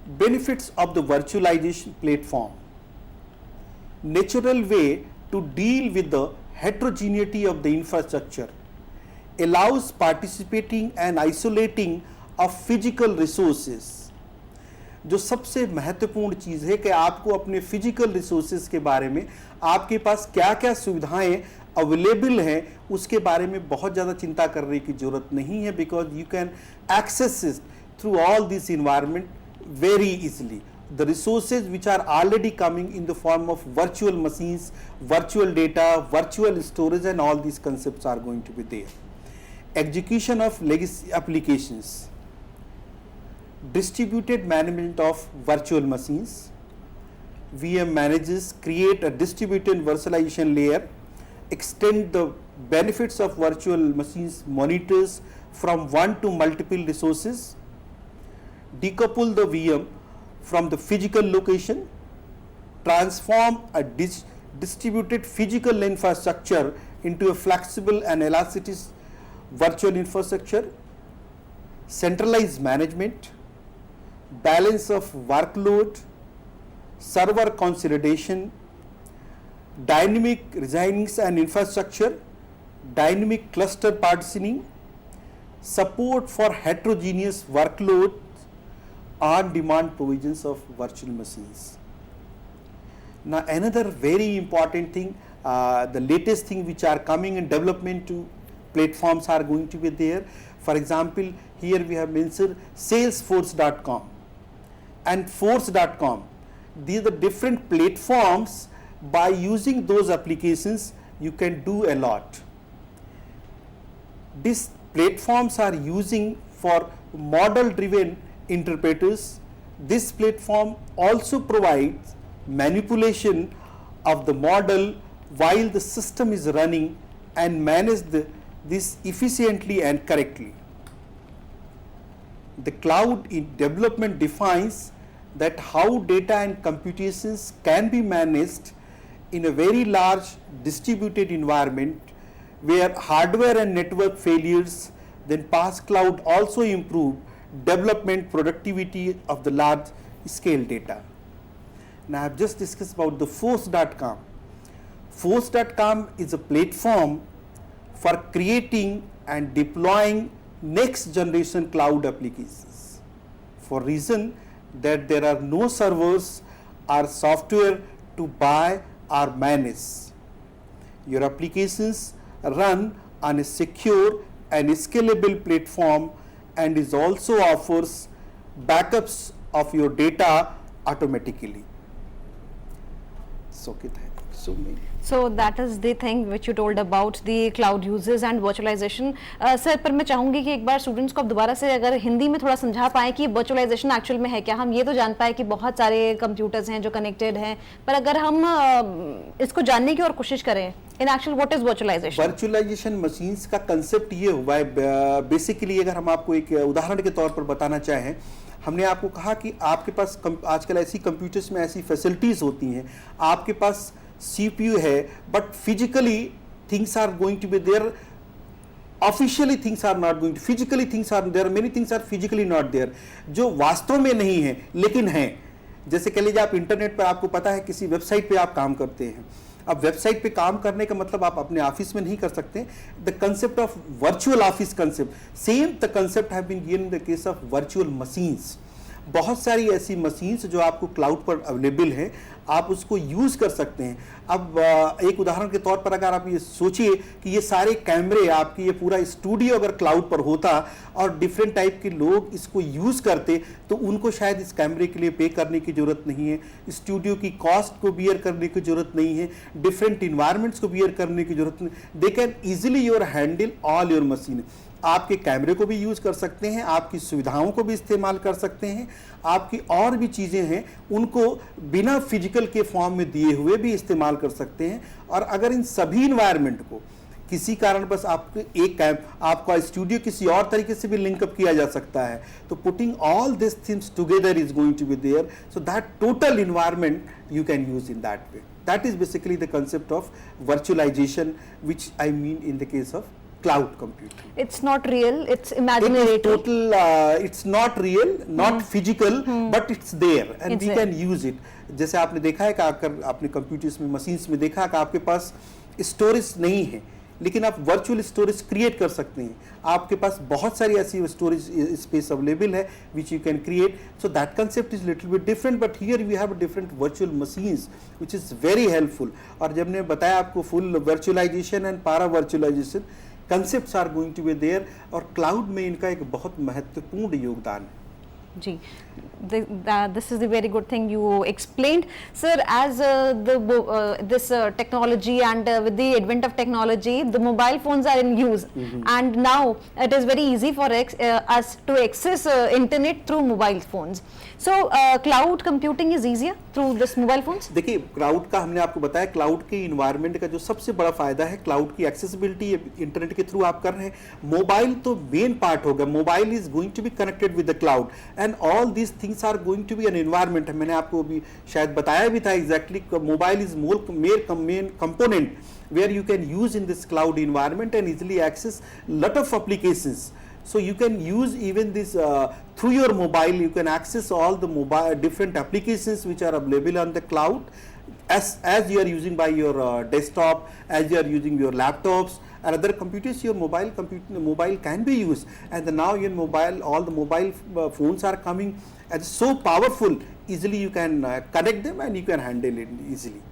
Speaker 2: Benefits of the virtualization platform: natural way to deal with the heterogeneity of the infrastructure, allows participating and isolating of physical resources. जो सबसे महत्वपूर्ण चीज़ है कि आपको अपने physical resources के बारे में, आपके पास क्या क्या सुविधाएं अवेलेबल हैं, उसके बारे में बहुत ज़्यादा चिंता करने की ज़रूरत नहीं है, because you can access it through all this environment very easily. The resources which are already coming in the form of virtual machines, virtual data, virtual storage, and all these concepts are going to be there. Execution of legacy applications, distributed management of virtual machines. VM manages, create a distributed virtualization layer, extend the benefits of virtual machines, monitors from one to multiple resources, decouple the VM from the physical location, transform a distributed physical infrastructure into a flexible and elastic virtual infrastructure, centralized management, balance of workload, server consolidation, dynamic resignings and infrastructure, dynamic cluster partitioning, support for heterogeneous workload, on-demand provisions of virtual machines. Now another very important thing, the latest thing which are coming in development to platforms are going to be there. For example, here we have mentioned Salesforce.com and Force.com. These are the different platforms. By using those applications, you can do a lot. These platforms are using for model-driven interpreters. This platform also provides manipulation of the model while the system is running and manage this efficiently and correctly. The cloud in development defines that how data and computations can be managed in a very large distributed environment where hardware and network failures, then past cloud also improve development productivity of the large scale data. Now I have just discussed about the Force.com. Force.com is a platform for creating and deploying next generation cloud applications, for reason that there are no servers or software to buy or manage. your applications run on a secure and scalable platform and is also offers backups of your data automatically. So maybe.
Speaker 1: So that is the thing which you told about the cloud uses and virtualization. Sir पर मैं चाहूंगी कि एक बार students को आप दोबारा से अगर हिंदी में थोड़ा समझा पाएं कि वर्चुअलाइजेशन एक्चुअल में है क्या. हम ये तो जान पाए कि बहुत सारे कंप्यूटर्स हैं जो कनेक्टेड हैं, पर अगर हम इसको जानने की और कोशिश करें in actual what is virtualization.
Speaker 2: Virtualization machines का कंसेप्ट ये हुआ है बेसिकली, अगर हम आपको एक उदाहरण के तौर पर बताना चाहें, हमने आपको कहा कि आपके पास आजकल ऐसी कंप्यूटर्स में ऐसी फैसिलिटीज होती हैं, आपके पास CPU है, but physically things are going to be there, officially things are not going to, physically things are there, many things are physically not there, जो वास्तव में नहीं है लेकिन हैं. जैसे कह लीजिए आप इंटरनेट पर, आपको पता है किसी वेबसाइट पे आप काम करते हैं. अब वेबसाइट पे काम करने का मतलब आप अपने ऑफिस में नहीं कर सकते. The concept of virtual office concept, same the concept have been given in the case of virtual machines. बहुत सारी ऐसी मशीन्स जो आपको क्लाउड पर अवेलेबल हैं, आप उसको यूज़ कर सकते हैं. अब एक उदाहरण के तौर पर अगर आप ये सोचिए कि ये सारे कैमरे, आपकी ये पूरा स्टूडियो अगर क्लाउड पर होता और डिफरेंट टाइप के लोग इसको यूज़ करते, तो उनको शायद इस कैमरे के लिए पे करने की ज़रूरत नहीं है, स्टूडियो की कॉस्ट को बियर करने की ज़रूरत नहीं है, डिफरेंट इन्वायरमेंट्स को बियर करने की ज़रूरत नहीं. They can easily your handle all your machine. आपके कैमरे को भी यूज़ कर सकते हैं, आपकी सुविधाओं को भी इस्तेमाल कर सकते हैं, आपकी और भी चीज़ें हैं उनको बिना फिजिकल के फॉर्म में दिए हुए भी इस्तेमाल कर सकते हैं. और अगर इन सभी इन्वायरमेंट को किसी कारण बस आपका स्टूडियो किसी और तरीके से भी लिंकअप किया जा सकता है, तो putting all this things together is going to be there, so that total environment you can use in that way. That is basically the concept of virtualization, which I mean in the case of cloud computing.
Speaker 1: It's not real, it's imaginary.
Speaker 2: It is total, it's not real, not physical, but it's there and
Speaker 1: It's
Speaker 2: we
Speaker 1: there.
Speaker 2: can use it. जैसे आपने देखा है कि अगर आपने computers में, machines में देखा कि आपके पास स्टोरेज नहीं है, लेकिन आप वर्चुअल स्टोरेज क्रिएट कर सकते हैं. आपके पास बहुत सारी ऐसी स्टोरेज स्पेस अवेलेबल है which you can create. So that concept is little bit different, but here we have different virtual machines which is very helpful. और जब ने बताया आपको full virtualization and para virtualization concepts are going to be there, और cloud में इनका एक बहुत महत्वपूर्ण योगदान है.
Speaker 1: जी, this is the very good thing you explained, sir. As this technology and with the advent of technology, the mobile phones are in use, and now it is very easy for us to access internet through mobile phones. So cloud computing is easier through this mobile phones.
Speaker 2: देखिए, cloud का हमने आपको बताया, cloud के environment का जो सबसे बड़ा फायदा है, क्लाउड की एक्सेसिबिलिटी इंटरनेट के थ्रू आप कर रहे हैं. मोबाइल तो मेन पार्ट होगा, mobile is going to be connected with the cloud and all these things are going to be an environment. मैंने आपको अभी शायद बताया भी था exactly, mobile is main component where you can use in this cloud environment and easily access lot of applications. So you can use even this through your mobile, you can access all the mobile different applications which are available on the cloud as you are using by your desktop, as you are using your laptops and other computers. Your mobile can be used, and now your mobile, all the mobile phones are coming and so powerful, easily you can connect them and you can handle it easily.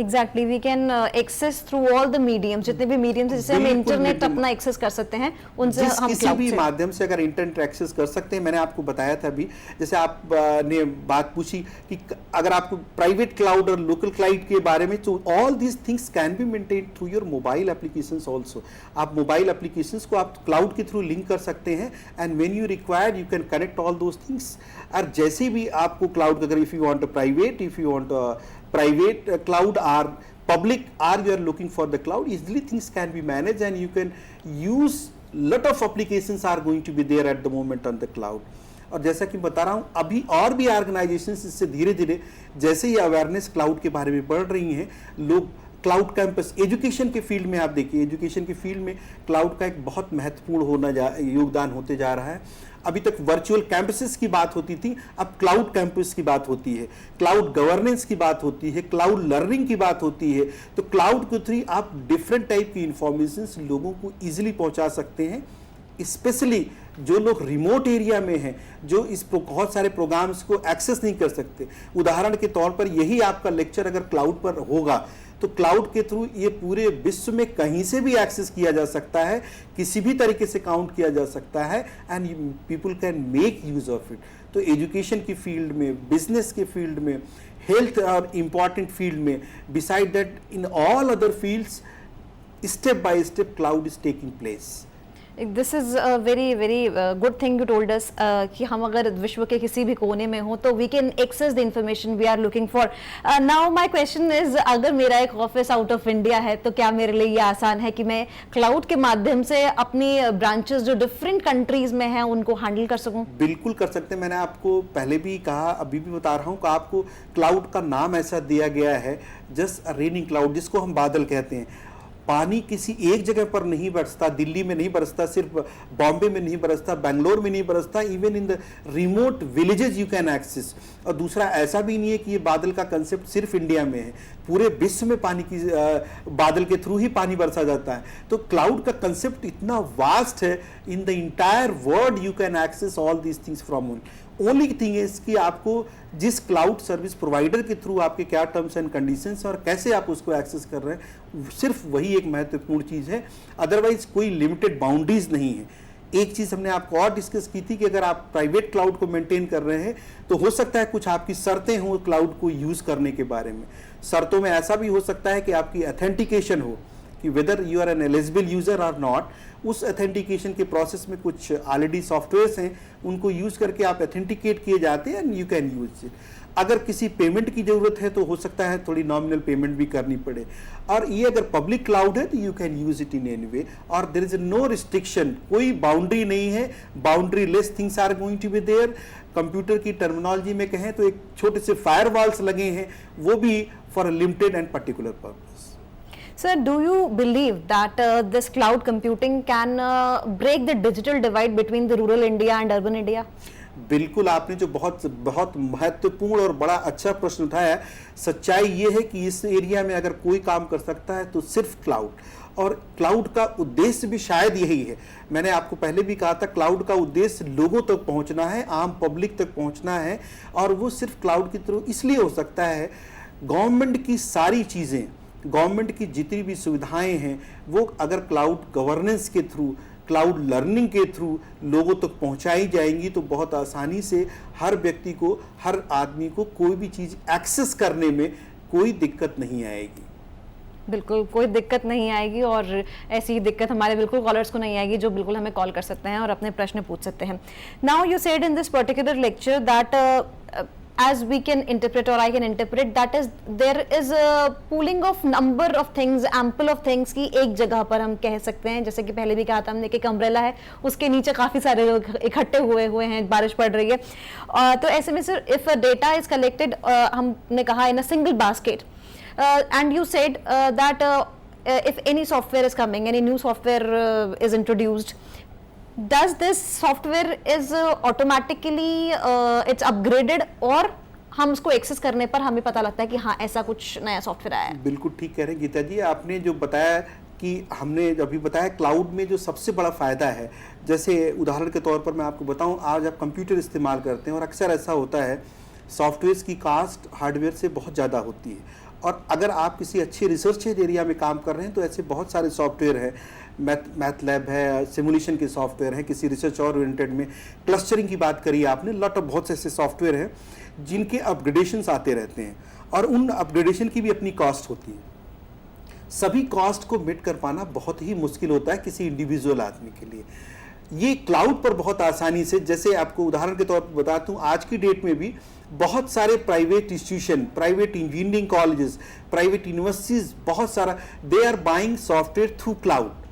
Speaker 1: Exactly, we can access through all the mediums, जितने भी mediums जिससे हम internet अपना access कर सकते हैं, उनसे हम
Speaker 2: किसी भी माध्यम से अगर इंटरनेट एक्सेस कर सकते हैं. मैंने आपको बताया था अभी, जैसे आपने बात पूछी कि अगर आपको प्राइवेट क्लाउड और लोकल क्लाउड के बारे में, तो all these things can be maintain through your mobile applications also. आप मोबाइल एप्लीकेशंस को आप क्लाउड के थ्रू लिंक कर सकते हैं and when you required you can connect all those things. और जैसे भी आपको क्लाउड, अगर if you want private, if you want private cloud or public, or you are looking for the cloud, easily things can be managed and you can use lot of applications are going to be there at the moment on the cloud. और जैसा कि बता रहा हूँ, अभी और भी organisations इससे धीरे धीरे जैसे ही अवेयरनेस क्लाउड के बारे में बढ़ रही हैं, लोग क्लाउड कैंपस, एजुकेशन के फील्ड में आप देखिए, एजुकेशन के फील्ड में क्लाउड का एक बहुत महत्वपूर्ण योगदान होते जा रहा है. अभी तक वर्चुअल कैंपसेस की बात होती थी, अब क्लाउड कैंपस की बात होती है, क्लाउड गवर्नेंस की बात होती है, क्लाउड लर्निंग की बात होती है. तो क्लाउड के थ्रू आप डिफरेंट टाइप की इंफॉर्मेशन लोगों को इजीली पहुंचा सकते हैं, स्पेशली जो लोग रिमोट एरिया में हैं, जो इस बहुत सारे प्रोग्राम्स को एक्सेस नहीं कर सकते. उदाहरण के तौर पर यही आपका लेक्चर अगर क्लाउड पर होगा तो क्लाउड के थ्रू ये पूरे विश्व में कहीं से भी एक्सेस किया जा सकता है, किसी भी तरीके से काउंट किया जा सकता है and people can make use of it. तो एजुकेशन की फील्ड में, बिजनेस के फील्ड में, हेल्थ और इम्पॉर्टेंट फील्ड में, beside that in all other fields step by step cloud is taking place.
Speaker 1: This is a very very good thing you told us कि हम अगर विश्व के किसी भी कोने में हो तो we can access the information we are looking for. Now my question is, अगर मेरा एक ऑफिस आउट ऑफ इंडिया है तो क्या मेरे लिए ये आसान है कि मैं क्लाउड के माध्यम से अपनी ब्रांचेस जो डिफरेंट कंट्रीज में हैं उनको हैंडल कर सकूं?
Speaker 2: बिल्कुल कर सकते हैं। मैंने आपको पहले भी कहा, अभी भी बता रहा हूँ कि आपको क्लाउड का नाम ऐसा दिया गया है, जस्ट रेनिंग क्लाउड, जिसको हम बादल कहते हैं। पानी किसी एक जगह पर नहीं बरसता, दिल्ली में नहीं बरसता, सिर्फ बॉम्बे में नहीं बरसता, बेंगलोर में नहीं बरसता, even in the remote villages you can access. और दूसरा, ऐसा भी नहीं है कि ये बादल का कंसेप्ट सिर्फ इंडिया में है, पूरे विश्व में पानी की बादल के थ्रू ही पानी बरसा जाता है। तो क्लाउड का कंसेप्ट इतना वास्ट है, in the entire world you can access all these things from only thing is कि आपको जिस क्लाउड सर्विस प्रोवाइडर के थ्रू आपके क्या टर्म्स एंड कंडीशंस और कैसे आप उसको एक्सेस कर रहे हैं, सिर्फ वही एक महत्वपूर्ण चीज़ है। अदरवाइज कोई लिमिटेड बाउंड्रीज नहीं है। एक चीज़ हमने आपको और डिस्कस की थी कि अगर आप प्राइवेट क्लाउड को मेंटेन कर रहे हैं तो हो सकता है कुछ आपकी शर्तें हों क्लाउड को यूज़ करने के बारे में। शर्तों में ऐसा भी हो सकता है कि आपकी अथेंटिकेशन हो कि whether you are an eligible user और नॉट। उस अथेंटिकेशन के प्रोसेस में कुछ ऑलरेडी सॉफ्टवेयर्स हैं, उनको यूज करके आप अथेंटिकेट किए जाते हैं and you can use it. अगर किसी पेमेंट की जरूरत है तो हो सकता है थोड़ी नॉमिनल पेमेंट भी करनी पड़े। और ये अगर पब्लिक क्लाउड है तो you can use it in any way, और देयर इज नो रिस्ट्रिक्शन, कोई बाउंड्री नहीं है। Boundary less things are going to be there. Computer की टर्मिनोलॉजी में कहें तो एक छोटे से फायरवॉल्स लगे हैं, वो भी for a limited and particular purpose.
Speaker 1: Sir, do you believe that this cloud computing can break the digital divide between the rural India and urban India?
Speaker 2: बिल्कुल, आपने जो बहुत बहुत महत्वपूर्ण और बड़ा अच्छा प्रश्न उठाया है। सच्चाई ये है कि इस एरिया में अगर कोई काम कर सकता है तो सिर्फ क्लाउड, और क्लाउड का उद्देश्य भी शायद यही है। मैंने आपको पहले भी कहा था, क्लाउड का उद्देश्य लोगों तक पहुंचना है, आम पब्लिक तक पहुंचना है, और वो सिर्फ क्लाउड के थ्रू इसलिए हो सकता है। गवर्नमेंट की सारी चीज़ें, गवर्नमेंट की जितनी भी सुविधाएं हैं, वो अगर क्लाउड गवर्नेंस के थ्रू, क्लाउड लर्निंग के थ्रू लोगों तक पहुंचाई जाएंगी तो बहुत आसानी से हर व्यक्ति को, हर आदमी को कोई भी चीज़ एक्सेस करने में कोई दिक्कत नहीं आएगी।
Speaker 1: बिल्कुल कोई दिक्कत नहीं आएगी, और ऐसी ही दिक्कत हमारे बिल्कुल कॉलर्स को नहीं आएगी जो बिल्कुल हमें कॉल कर सकते हैं और अपने प्रश्न पूछ सकते हैं। Now you said in this particular lecture that as we can interpret, or I can interpret, that is there is a pooling of number of things, ample of things की एक जगह पर हम कह सकते हैं। जैसे कि पहले भी कहा था हमने कि एक अम्ब्रेला है, उसके नीचे काफ़ी सारे लोग इकट्ठे हुए हैं, बारिश पड़ रही है। तो ऐसे में sir, if data is collected, हमने कहा in a single basket, and you said that if any software is coming, any new software is introduced, does this software is automatically it's upgraded, और हम उसको एक्सेस करने पर हमें पता लगता है कि हाँ ऐसा कुछ नया सॉफ्टवेयर आया है?
Speaker 2: बिल्कुल ठीक कह रहे हैं गीता जी। आपने जो बताया कि हमने अभी बताया क्लाउड में जो सबसे बड़ा फ़ायदा है, जैसे उदाहरण के तौर पर मैं आपको बताऊं, आज आप कंप्यूटर इस्तेमाल करते हैं और अक्सर ऐसा होता है सॉफ्टवेयर की कास्ट हार्डवेयर से बहुत ज़्यादा होती है। और अगर आप किसी अच्छे रिसर्च एरिया में काम कर रहे हैं तो ऐसे बहुत सारे सॉफ्टवेयर हैं, मैथ लैब है, सिमुलेशन के सॉफ्टवेयर हैं, किसी रिसर्च और ओरिएंटेड में क्लस्टरिंग की बात करी आपने, लॉट ऑफ बहुत से ऐसे सॉफ्टवेयर हैं जिनके अपग्रेडेशंस आते रहते हैं, और उन अपग्रेडेशन की भी अपनी कॉस्ट होती है। सभी कॉस्ट को मिट कर पाना बहुत ही मुश्किल होता है किसी इंडिविजुअल आदमी के लिए। ये क्लाउड पर बहुत आसानी से, जैसे आपको उदाहरण के तौर पर बताता हूँ, आज की डेट में भी बहुत सारे private institution, private engineering colleges, private universities, बहुत सारा they are buying software through cloud.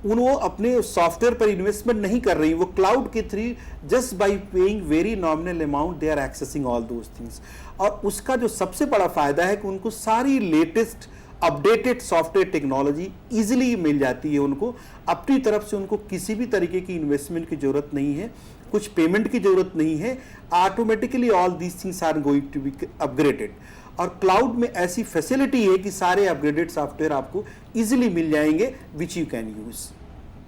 Speaker 2: वो अपने सॉफ्टवेयर पर इन्वेस्टमेंट नहीं कर रही, वो क्लाउड के through just by paying very nominal amount they are accessing all those things. और उसका जो सबसे बड़ा फायदा है कि उनको सारी latest updated software technology easily मिल जाती है। उनको अपनी तरफ से उनको किसी भी तरीके की इन्वेस्टमेंट की जरूरत नहीं है, कुछ पेमेंट की जरूरत नहीं है। Automatically all these things are going to be upgraded. और क्लाउड में ऐसी फैसिलिटी है कि सारे अपग्रेडेड सॉफ्टवेयर आपको इजीली मिल जाएंगे, विच यू कैन यूज।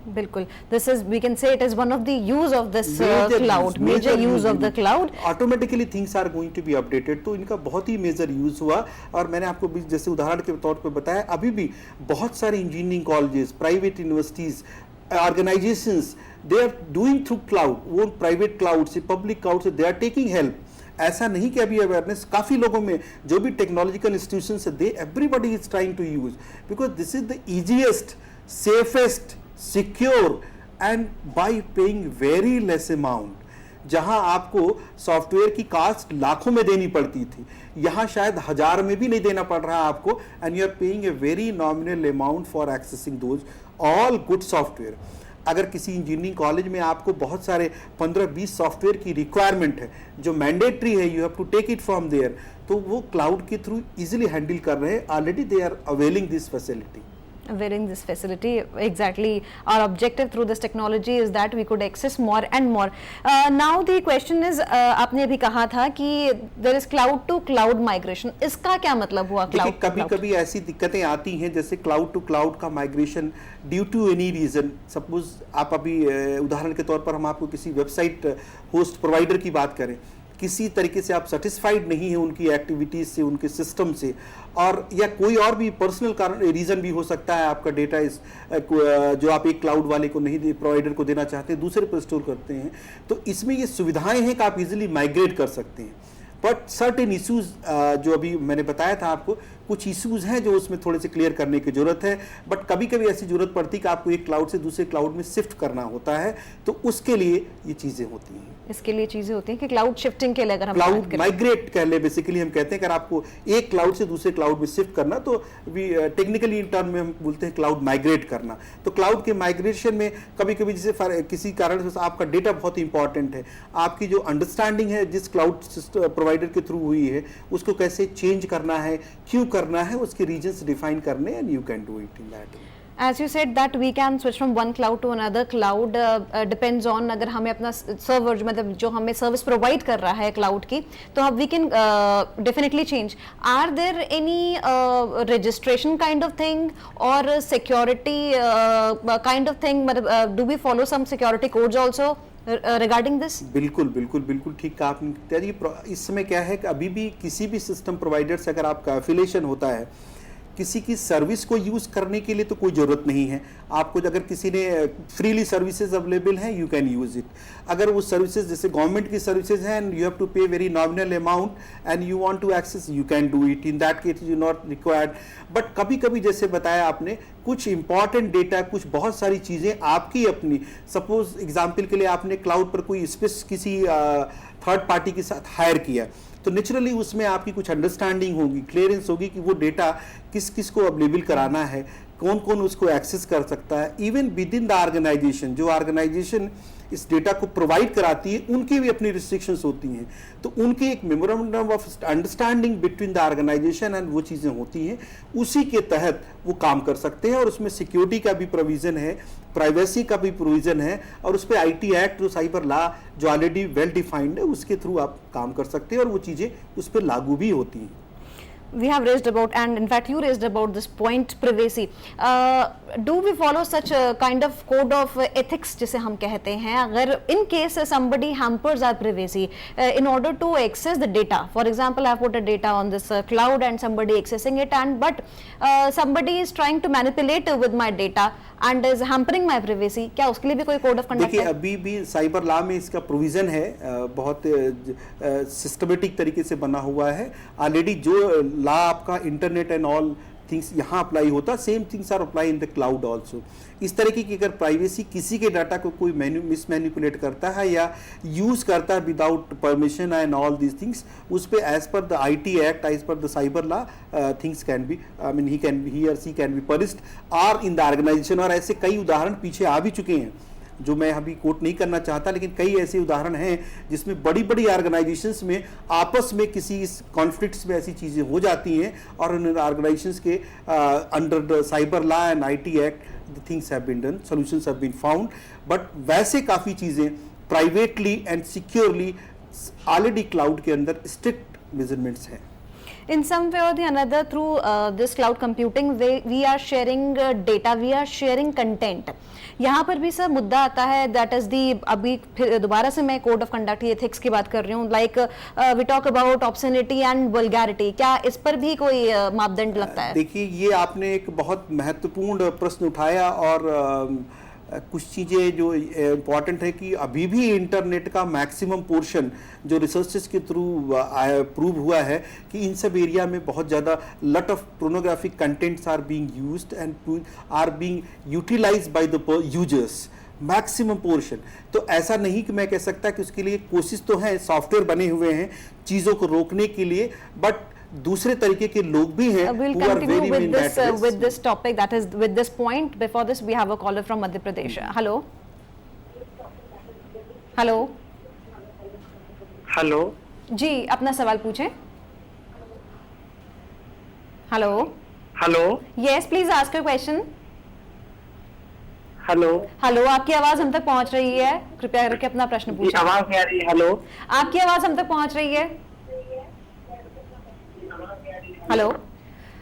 Speaker 1: बिल्कुल, this is we can say it is one of the use of this cloud, major use of the cloud.
Speaker 2: Automatically things are going to be updated, तो इनका बहुत ही major use हुआ. और मैंने आपको भी जैसे उदाहरण के तौर पर बताया, अभी भी बहुत सारे engineering colleges, private universities, organisations, they are doing through cloud. वो प्राइवेट क्लाउड से, पब्लिक क्लाउड से दे आर टेकिंग हेल्प. ऐसा नहीं कि अभी अवेयरनेस काफ़ी लोगों में, जो भी टेक्नोलॉजिकल इंस्टीट्यूशन है, they everybody is trying to use, because this is the easiest, safest, secure and by paying very less amount. जहां आपको सॉफ्टवेयर की कास्ट लाखों में देनी पड़ती थी, यहां शायद 1000 में भी नहीं देना पड़ रहा है आपको, and you are paying a very nominal amount for accessing those all good software. अगर किसी इंजीनियरिंग कॉलेज में आपको बहुत सारे 15-20 सॉफ्टवेयर की रिक्वायरमेंट है जो मैंडेटरी है, you have to take it from there, तो वो क्लाउड के थ्रू इजीली हैंडल कर रहे हैं. Already they are availing this facility.
Speaker 1: Availing this facility, exactly. Our objective through this technology is that we could access more and more. Now the question is, आपने अभी कहा था कि there is cloud to cloud migration. इसका क्या मतलब हुआ?
Speaker 2: देखिए, कभी-कभी ऐसी दिक्कतें आती हैं, जैसे क्लाउड टू क्लाउड का migration due to any reason. Suppose आप अभी उदाहरण के तौर पर हम आपको किसी वेबसाइट होस्ट प्रोवाइडर की बात करें, किसी तरीके से आप सेटिस्फाइड नहीं है उनकी एक्टिविटीज से, उनके सिस्टम से, और या कोई और भी पर्सनल कारण, रीजन भी हो सकता है. आपका डेटा इस जो आप एक क्लाउड वाले को नहीं, प्रोवाइडर को देना चाहते हैं, दूसरे पर स्टोर करते हैं, तो इसमें ये सुविधाएं हैं कि आप इजीली माइग्रेट कर सकते हैं. बट सर्टेन इश्यूज जो अभी मैंने बताया था आपको, कुछ इश्यूज हैं जो उसमें थोड़े से क्लियर करने की जरूरत है. बट कभी कभी ऐसी जरूरत पड़ती है कि आपको एक क्लाउड से दूसरे क्लाउड में शिफ्ट करना होता है, तो उसके लिए ये चीजें होती हैं.
Speaker 1: इसके लिए चीजें होती हैं कि क्लाउड शिफ्टिंग के लिए अगर हम
Speaker 2: क्लाउड माइग्रेट कह ले, बेसिकली हम कहते हैं अगर आपको एक क्लाउड से दूसरे क्लाउड में शिफ्ट करना, तो टेक्निकली इन टर्म में हम बोलते हैं क्लाउड माइग्रेट करना. तो क्लाउड के माइग्रेशन में कभी कभी जैसे किसी कारण से आपका डेटा बहुत इंपॉर्टेंट है, आपकी जो अंडरस्टैंडिंग है जिस क्लाउड प्रोवाइडर के थ्रू हुई है, उसको कैसे चेंज करना है, क्यों करना है, उसके रीजन्स डिफाइन करने, and you can do it in that.
Speaker 1: As you said that we can switch from one cloud to another cloud, depends on अगर हमें अपना सर्वर मतलब जो हमें सर्विस प्रोवाइड कर रहा है क्लाउड की, तो हम we can definitely change. Are there any registration kind of thing or security kind of thing? मतलब do we follow some security codes also regarding this?
Speaker 2: बिल्कुल बिल्कुल बिल्कुल ठीक कहा आपने. इस समय क्या है कि अभी भी किसी भी सिस्टम प्रोवाइडर से अगर आपका एफिलिएशन होता है, किसी की सर्विस को यूज करने के लिए तो कोई जरूरत नहीं है आपको. अगर किसी ने फ्रीली सर्विसेज अवेलेबल हैं, यू कैन यूज इट. अगर वो सर्विसेज जैसे गवर्नमेंट की सर्विसेज हैं, and you have to pay very nominal amount and you want to access, you can do it. In that case you not required. But कभी कभी जैसे बताया आपने, कुछ इंपॉर्टेंट डेटा, कुछ बहुत सारी चीजें आपकी अपनी, सपोज एग्जाम्पल के लिए आपने क्लाउड पर कोई किसी थर्ड पार्टी के साथ हायर किया, तो नेचुरली उसमें आपकी कुछ अंडरस्टैंडिंग होगी, क्लियरेंस होगी कि वो डेटा किस किस को अवेलेबल कराना है, कौन कौन उसको एक्सेस कर सकता है. Even with in the organisation, जो ऑर्गेनाइजेशन इस डेटा को प्रोवाइड कराती है, उनकी भी अपनी रिस्ट्रिक्शंस होती हैं, तो उनके एक memorandum of understanding between the organisation and वो चीज़ें होती हैं, उसी के तहत वो काम कर सकते हैं. और उसमें सिक्योरिटी का भी प्रोविज़न है, प्राइवेसी का भी प्रोविज़न है, और उस पर IT एक्ट, जो साइबर लॉ जो ऑलरेडी वेल डिफाइंड है, उसके थ्रू आप काम कर सकते हैं, और वो चीज़ें उस पर लागू भी होती हैं.
Speaker 1: We have raised about, and in fact you raised about this point, privacy. Do we follow such a kind of code of ethics जिसे हम कहते हैं, अगर in case somebody hampers our privacy in order to access the data? For example, I put a data on this cloud and somebody accessing it, and but somebody is trying to manipulate with my data and is hampering my privacy. क्या उसके लिए भी कोई code of conduct है?
Speaker 2: देखिए, अभी भी cyber law में इसका प्रोविजन है, बहुत सिस्टमेटिक तरीके से बना हुआ है. ऑलरेडी जो लॉ आपका इंटरनेट एंड ऑल थिंग्स यहाँ अप्लाई होता, same things are apply in the cloud also. इस तरीके की अगर प्राइवेसी किसी के डाटा को कोई मिसमैनिपुलेट करता है या यूज करता है without permission and all these things, उस पे as per the IT act, as per the cyber law, things can be, I mean he और सी कैन बी पनिश्ड और इन द ऑर्गेनाइजेशन. और ऐसे कई उदाहरण पीछे आ भी चुके हैं जो मैं अभी कोट नहीं करना चाहता, लेकिन कई ऐसे उदाहरण हैं जिसमें बड़ी बड़ी ऑर्गेनाइजेशंस में आपस में किसी कॉन्फ्लिक्ट्स में ऐसी चीज़ें हो जाती हैं, और उन ऑर्गेनाइजेशंस के under the cyber law and IT act the things have been done, solutions have been found. But वैसे काफ़ी चीज़ें privately and securely already cloud के अंदर स्ट्रिक्ट मेजरमेंट्स हैं.
Speaker 1: In some way or the another, through this cloud computing, we are sharing data, we are sharing content. यहाँ पर भी sir मुद्दा आता है, दैट इज दी, अभी फिर दोबारा से मैं कोड ऑफ कंडक्ट एथिक्स की बात कर रही हूँ, like we talk about obscenity and vulgarity, क्या इस पर भी कोई मापदंड लगता है?
Speaker 2: देखिए, ये आपने एक बहुत महत्वपूर्ण प्रश्न उठाया और कुछ चीज़ें जो इम्पॉर्टेंट है कि अभी भी इंटरनेट का मैक्सिमम पोर्शन जो रिसर्चेस के थ्रू प्रूव हुआ है कि इन सब एरिया में बहुत ज़्यादा lot of pornographic contents are being used and are being utilised by the users, maximum portion. तो ऐसा नहीं कि मैं कह सकता कि उसके लिए कोशिश तो है, सॉफ्टवेयर बने हुए हैं चीज़ों को रोकने के लिए, बट दूसरे तरीके के लोग भी हैं
Speaker 1: we'll
Speaker 2: who are
Speaker 1: continue
Speaker 2: very
Speaker 1: with
Speaker 2: in
Speaker 1: this
Speaker 2: that race.
Speaker 1: with this topic, that is with this point. Before this we have a caller from Madhya Pradesh. Hello. Hello.
Speaker 3: Hello
Speaker 1: जी, अपना सवाल पूछें. Hello.
Speaker 3: Hello
Speaker 1: Yes, please ask your question.
Speaker 3: Hello
Speaker 1: hello, आपकी आवाज हम तक पहुंच रही है, कृपया करके अपना प्रश्न
Speaker 3: जी,
Speaker 1: पूछें.
Speaker 3: आवाज नहीं आ रही? हेलो
Speaker 1: आपकी आवाज हम तक पहुंच रही है. हेलो.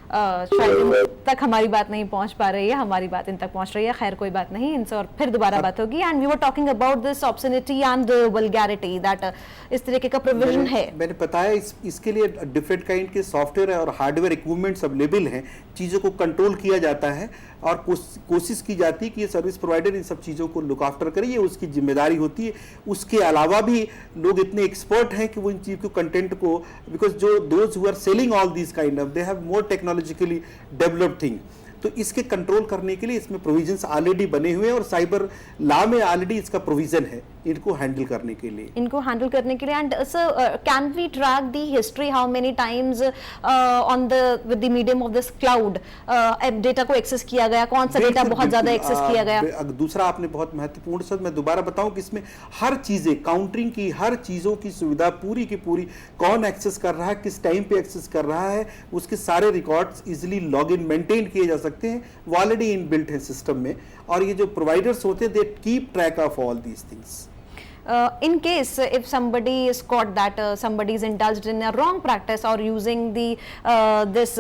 Speaker 1: शायद इन तक हमारी बात नहीं पहुंच पा रही है, हमारी बात इन तक पहुंच रही है. खैर कोई बात नहीं, इनसे और फिर दोबारा बात होगी. And we were talking about this obscenity and vulgarity, that इस तरीके का प्रोविजन है.
Speaker 2: मैंने बताया इसके लिए डिफरेंट काइंड के सॉफ्टवेयर और हार्डवेयर इक्विपमेंट्स अवेलेबल हैं, चीज़ों को कंट्रोल किया जाता है और कोशिश की जाती है कि ये सर्विस प्रोवाइडर इन सब चीज़ों को लुक आफ्टर करे, ये उसकी जिम्मेदारी होती है. उसके अलावा भी लोग इतने एक्सपर्ट हैं कि वो इन चीज़ को कंटेंट को, बिकॉज जो those who are selling all this kind of, they have more technologically developed thing, तो इसके कंट्रोल करने के लिए इसमें प्रोविजंस ऑलरेडी बने हुए हैं और साइबर लॉ में ऑलरेडी इसका प्रोविजन है इनको हैंडल करने के लिए.
Speaker 1: And sir, can we track the history, how many times on the with the medium of this cloud data को एक्सेस किया गया, कौन सा डेटा बहुत ज्यादा एक्सेस किया गया?
Speaker 2: दूसरा आपने बहुत महत्वपूर्ण सर, मैं दोबारा बताऊं कि इसमें हर चीजें, काउंटरिंग की हर चीजों की सुविधा पूरी की पूरी, कौन एक्सेस कर रहा है, किस टाइम पे एक्सेस कर रहा है, उसके सारे records easily log in maintain किए जा सकते हैं, वो ऑलरेडी इनबिल्ट है सिस्टम में. और ये जो प्रोवाइडर्स होते हैं, they keep track of all these things.
Speaker 1: In case if somebody is caught that somebody is indulged in a wrong practice or using the this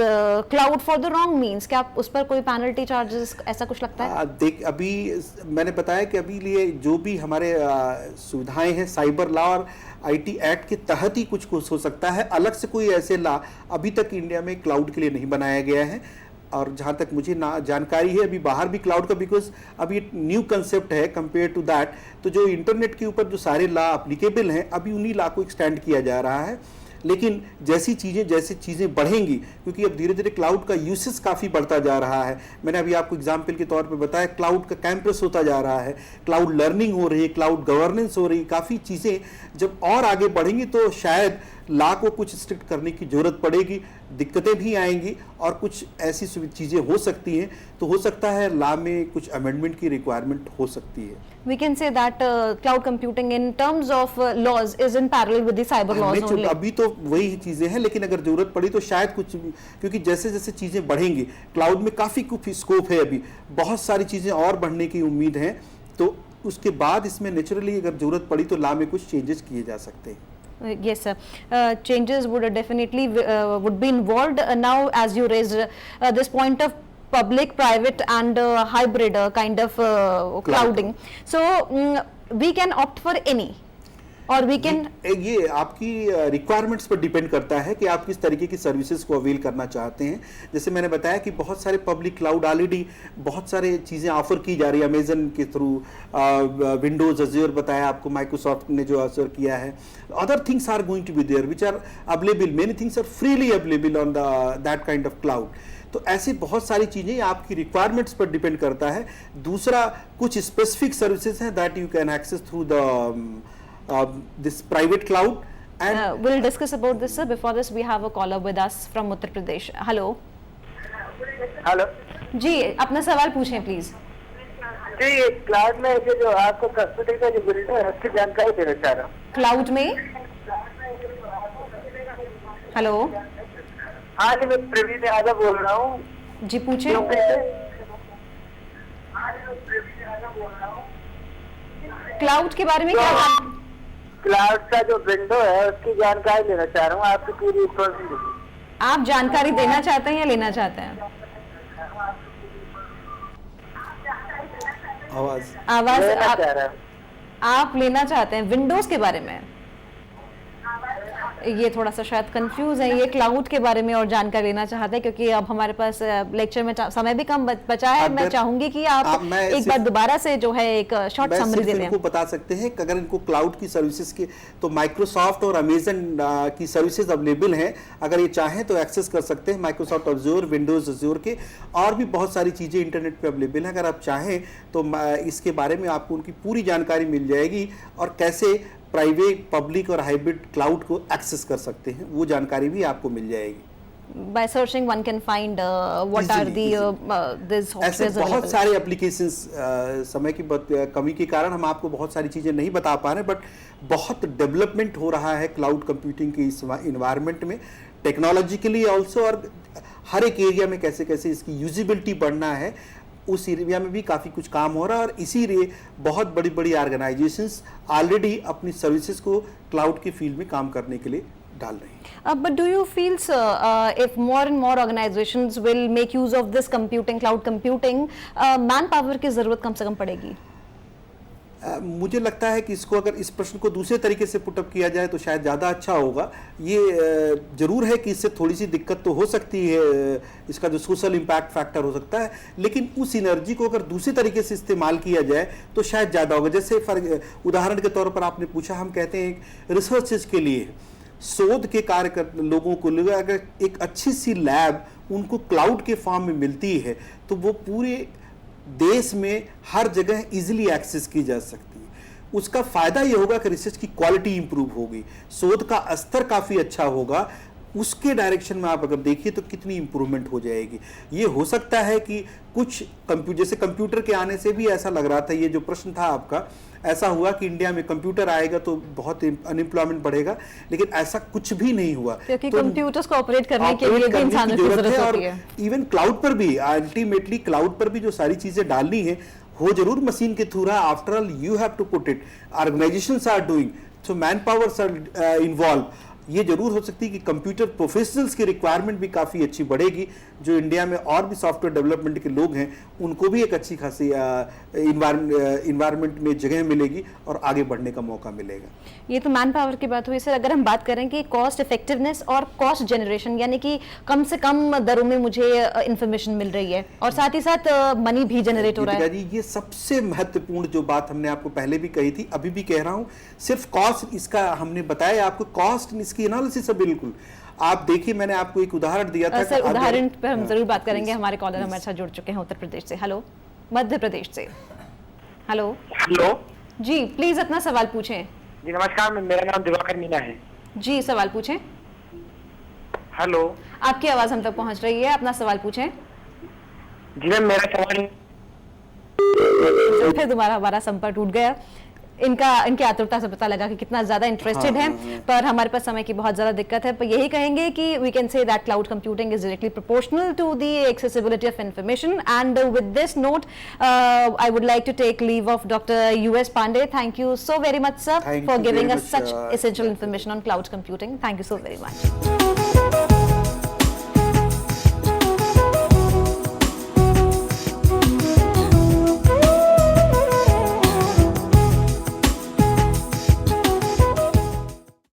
Speaker 1: cloud for the wrong means, क्या उस पर कोई penalty charges ऐसा कुछ लगता है?
Speaker 2: देख, अभी मैंने बताया कि अभी लिए जो भी हमारे सुविधाएं हैं, साइबर लॉ और आईटी एक्ट के तहत ही कुछ हो सकता है. अलग से कोई ऐसे लॉ अभी तक इंडिया में क्लाउड के लिए नहीं बनाया गया है, और जहाँ तक मुझे जानकारी है अभी बाहर भी क्लाउड का, बिकॉज अभी न्यू कंसेप्ट है कंपेयर टू दैट. तो जो इंटरनेट के ऊपर जो सारे लॉ अप्लीकेबल हैं, अभी उन्हीं लॉ को एक्सटेंड किया जा रहा है. लेकिन जैसी चीज़ें बढ़ेंगी, क्योंकि अब धीरे धीरे क्लाउड का यूसेज काफ़ी बढ़ता जा रहा है. मैंने अभी आपको एग्जाम्पल के तौर पे बताया, क्लाउड का कैंपस होता जा रहा है, क्लाउड लर्निंग हो रही है, क्लाउड गवर्नेंस हो रही है, काफ़ी चीज़ें जब और आगे बढ़ेंगी तो शायद लॉ को कुछ स्ट्रिक्ट करने की जरूरत पड़ेगी, दिक्कतें भी आएंगी और कुछ ऐसी चीज़ें हो सकती हैं. तो हो सकता है लॉ में कुछ अमेंडमेंट की रिक्वायरमेंट हो सकती है.
Speaker 1: We can say that cloud computing in terms of laws is in parallel with the cyber laws only.
Speaker 2: अभी तो वही चीजें हैं, लेकिन अगर जरूरत पड़ी तो शायद कुछ, क्योंकि जैसे जैसे चीजें बढ़ेंगी, क्लाउड में काफी कुछ स्कोप है, अभी बहुत सारी चीजें और बढ़ने की उम्मीद है. तो उसके बाद इसमें नेचुरली अगर जरूरत पड़ी तो लॉ में कुछ चेंजेस किए जा सकते हैं.
Speaker 1: Yes, sir. Changes would definitely would be involved. Now, as you raised this point of public, private, and hybrid kind of clouding, so we can opt for any, or we can.
Speaker 2: ये आपकी requirements पर depend करता है कि आप किस तरीके की सर्विसेज को अवेल करना चाहते हैं. जैसे मैंने बताया कि बहुत सारे पब्लिक क्लाउड ऑलरेडी बहुत सारे चीज़ें ऑफर की जा रही है अमेजन के थ्रू, विंडोज अज्योर बताया आपको, माइक्रोसॉफ्ट ने जो ऑफर किया है. Other things are going to be there which are available, many things are freely available on that kind of cloud. तो ऐसी बहुत सारी चीज़ें आपकी रिक्वायरमेंट्स पर डिपेंड करता है. दूसरा, कुछ स्पेसिफिक सर्विसेज हैं that you can access through the this private cloud. And
Speaker 1: we'll discuss about this, sir. Before this, we have a caller with us from Uttar Pradesh. Hello.
Speaker 3: Hello
Speaker 1: जी, अपना सवाल पूछें please.
Speaker 3: Ji, cloud में जो आपको computer का जो builder है उसकी जानकारी देना चाह रहा हूँ.
Speaker 1: क्लाउड में. हेलो.
Speaker 3: हाँ जी, मैं प्रवीण यादव बोल रहा हूँ.
Speaker 1: जी, पूछें. क्लाउड के बारे में क्या?
Speaker 3: क्लाउड का जो विंडो है उसकी जानकारी लेना चाह रहा हूँ, आपकी पूरी
Speaker 1: आप जानकारी देना चाहते हैं या लेना चाहते हैं? आवाज
Speaker 3: लेना चाह रहा हूं।
Speaker 1: आप लेना चाहते हैं विंडोज के बारे में? ये थोड़ा सा शायद कंफ्यूज है, ये क्लाउड के बारे में और जानकारी लेना चाहते हैं, क्योंकि अब हमारे पास लेक्चर में समय भी कम बचा है। मैं चाहूंगी कि आप एक बार दोबारा से जो है एक शॉर्ट समरी दे दें।
Speaker 2: इनको बता सकते हैं कि अगर इनको क्लाउड की सर्विसेज की, तो माइक्रोसॉफ्ट और अमेजन की सर्विसेज अवेलेबल हैं। अगर ये चाहें तो एक्सेस कर सकते हैं माइक्रोसॉफ्ट अज़ूर, विंडोज अज़ूर के, और भी बहुत सारी चीज़ें इंटरनेट पे अवेलेबल हैं। अगर आप चाहें तो इसके बारे में आपको उनकी पूरी जानकारी मिल जाएगी, और कैसे प्राइवेट, पब्लिक और हाइब्रिड क्लाउड को एक्सेस कर सकते हैं वो जानकारी भी आपको मिल जाएगी।
Speaker 1: By searching one can find what are the these
Speaker 2: ऐसे
Speaker 1: softwares
Speaker 2: बहुत सारे एप्लीकेशंस, समय की कमी के कारण हम आपको बहुत सारी चीज़ें नहीं बता पा रहे, बट बहुत डेवलपमेंट हो रहा है क्लाउड कंप्यूटिंग के इस इन्वायरमेंट में, टेक्नोलॉजिकली ऑल्सो, और हर एक एरिया में कैसे कैसे इसकी यूजिबिलिटी बढ़ना है, उस एरिया में भी काफ़ी कुछ काम हो रहा है। और इसीलिए बहुत बड़ी बड़ी ऑर्गेनाइजेशंस ऑलरेडी अपनी सर्विसेज को क्लाउड के फील्ड में काम करने के लिए डाल रहे हैं।
Speaker 1: But do you feel, sir, if more and more organizations will make use of this computing, cloud computing, manpower की जरूरत कम से कम पड़ेगी?
Speaker 2: मुझे लगता है कि इसको, अगर इस प्रश्न को दूसरे तरीके से पुटअप किया जाए तो शायद ज़्यादा अच्छा होगा। ये जरूर है कि इससे थोड़ी सी दिक्कत तो हो सकती है, इसका जो सोशल इम्पैक्ट फैक्टर हो सकता है, लेकिन उस एनर्जी को अगर दूसरे तरीके से इस्तेमाल किया जाए तो शायद ज़्यादा होगा। जैसे उदाहरण के तौर पर आपने पूछा, हम कहते हैं रिसर्चेज के लिए, शोध के कार्य कर लोगों को, अगर एक अच्छी सी लैब उनको क्लाउड के फॉर्म में मिलती है तो वो पूरे देश में हर जगह इजीली एक्सेस की जा सकती है। उसका फायदा ये होगा कि रिसर्च की क्वालिटी इंप्रूव होगी, शोध का स्तर काफ़ी अच्छा होगा। उसके डायरेक्शन में आप अगर देखिए तो कितनी इंप्रूवमेंट हो जाएगी। ये हो सकता है कि कुछ जैसे कंप्यूटर के आने से भी ऐसा लग रहा था, ये जो प्रश्न था आपका, ऐसा हुआ कि इंडिया में कंप्यूटर आएगा तो बहुत अनएम्प्लॉयमेंट बढ़ेगा, लेकिन ऐसा कुछ भी नहीं हुआ,
Speaker 1: क्योंकि कंप्यूटर्स को ऑपरेट करने के लिए भी इंसानों की जरूरत होती है।
Speaker 2: इवन क्लाउड पर भी, अल्टीमेटली क्लाउड पर भी जो सारी चीजें डालनी है हो जरूर मशीन के थ्रू रहा। After all you have to put it, organisations are doing, so man powers are involve. ये जरूर हो सकती है कि कंप्यूटर प्रोफेशनल्स की रिक्वायरमेंट भी काफ़ी अच्छी बढ़ेगी। जो इंडिया में और भी सॉफ्टवेयर डेवलपमेंट के लोग हैं उनको भी एक अच्छी खासी इन्वायरमेंट में जगह मिलेगी और आगे बढ़ने का मौका मिलेगा।
Speaker 1: ये तो मैन पावर की बात हुई सर। अगर हम बात करें कि कॉस्ट इफेक्टिवनेस और कॉस्ट जनरेशन, यानी कि कम से कम दरों में मुझे इंफॉर्मेशन मिल रही है और साथ ही साथ मनी भी जनरेट हो रहा है।
Speaker 2: जी, ये सबसे महत्वपूर्ण जो बात हमने आपको पहले भी कही थी, अभी भी कह रहा हूँ, सिर्फ कॉस्ट इसका हमने बताया आपको, कॉस्ट इसकी एनालिसिस है। बिल्कुल आप देखिए, मैंने आपको एक उदाहरण दिया था।
Speaker 1: सर उदाहरण पर हम जरूर बात करेंगे। हमारे कॉलर हमारे साथ जुड़ चुके हैं उत्तर प्रदेश से। हेलो, मध्य प्रदेश से। हेलो
Speaker 3: हेलो
Speaker 1: जी, प्लीज अपना सवाल पूछें।
Speaker 3: जी नमस्कार, मेरा नाम दिवाकर मीना है।
Speaker 1: जी सवाल पूछें।
Speaker 3: हेलो,
Speaker 1: आपकी आवाज हम तक पहुंच रही है, अपना सवाल पूछें।
Speaker 3: जी मैम, मेरा सवाल
Speaker 1: फिर दोबारा हमारा संपर्क टूट गया। इनकी आतुरता से पता लगा कि कितना ज्यादा इंटरेस्टेड है, पर हमारे पास समय की बहुत ज्यादा दिक्कत है। पर यही कहेंगे कि we can say that cloud computing is directly proportional to the accessibility of information. And with this note I would like to take leave of doctor US Pandey. Thank you so very much sir for giving us such essential information on cloud computing. Thank you so very much.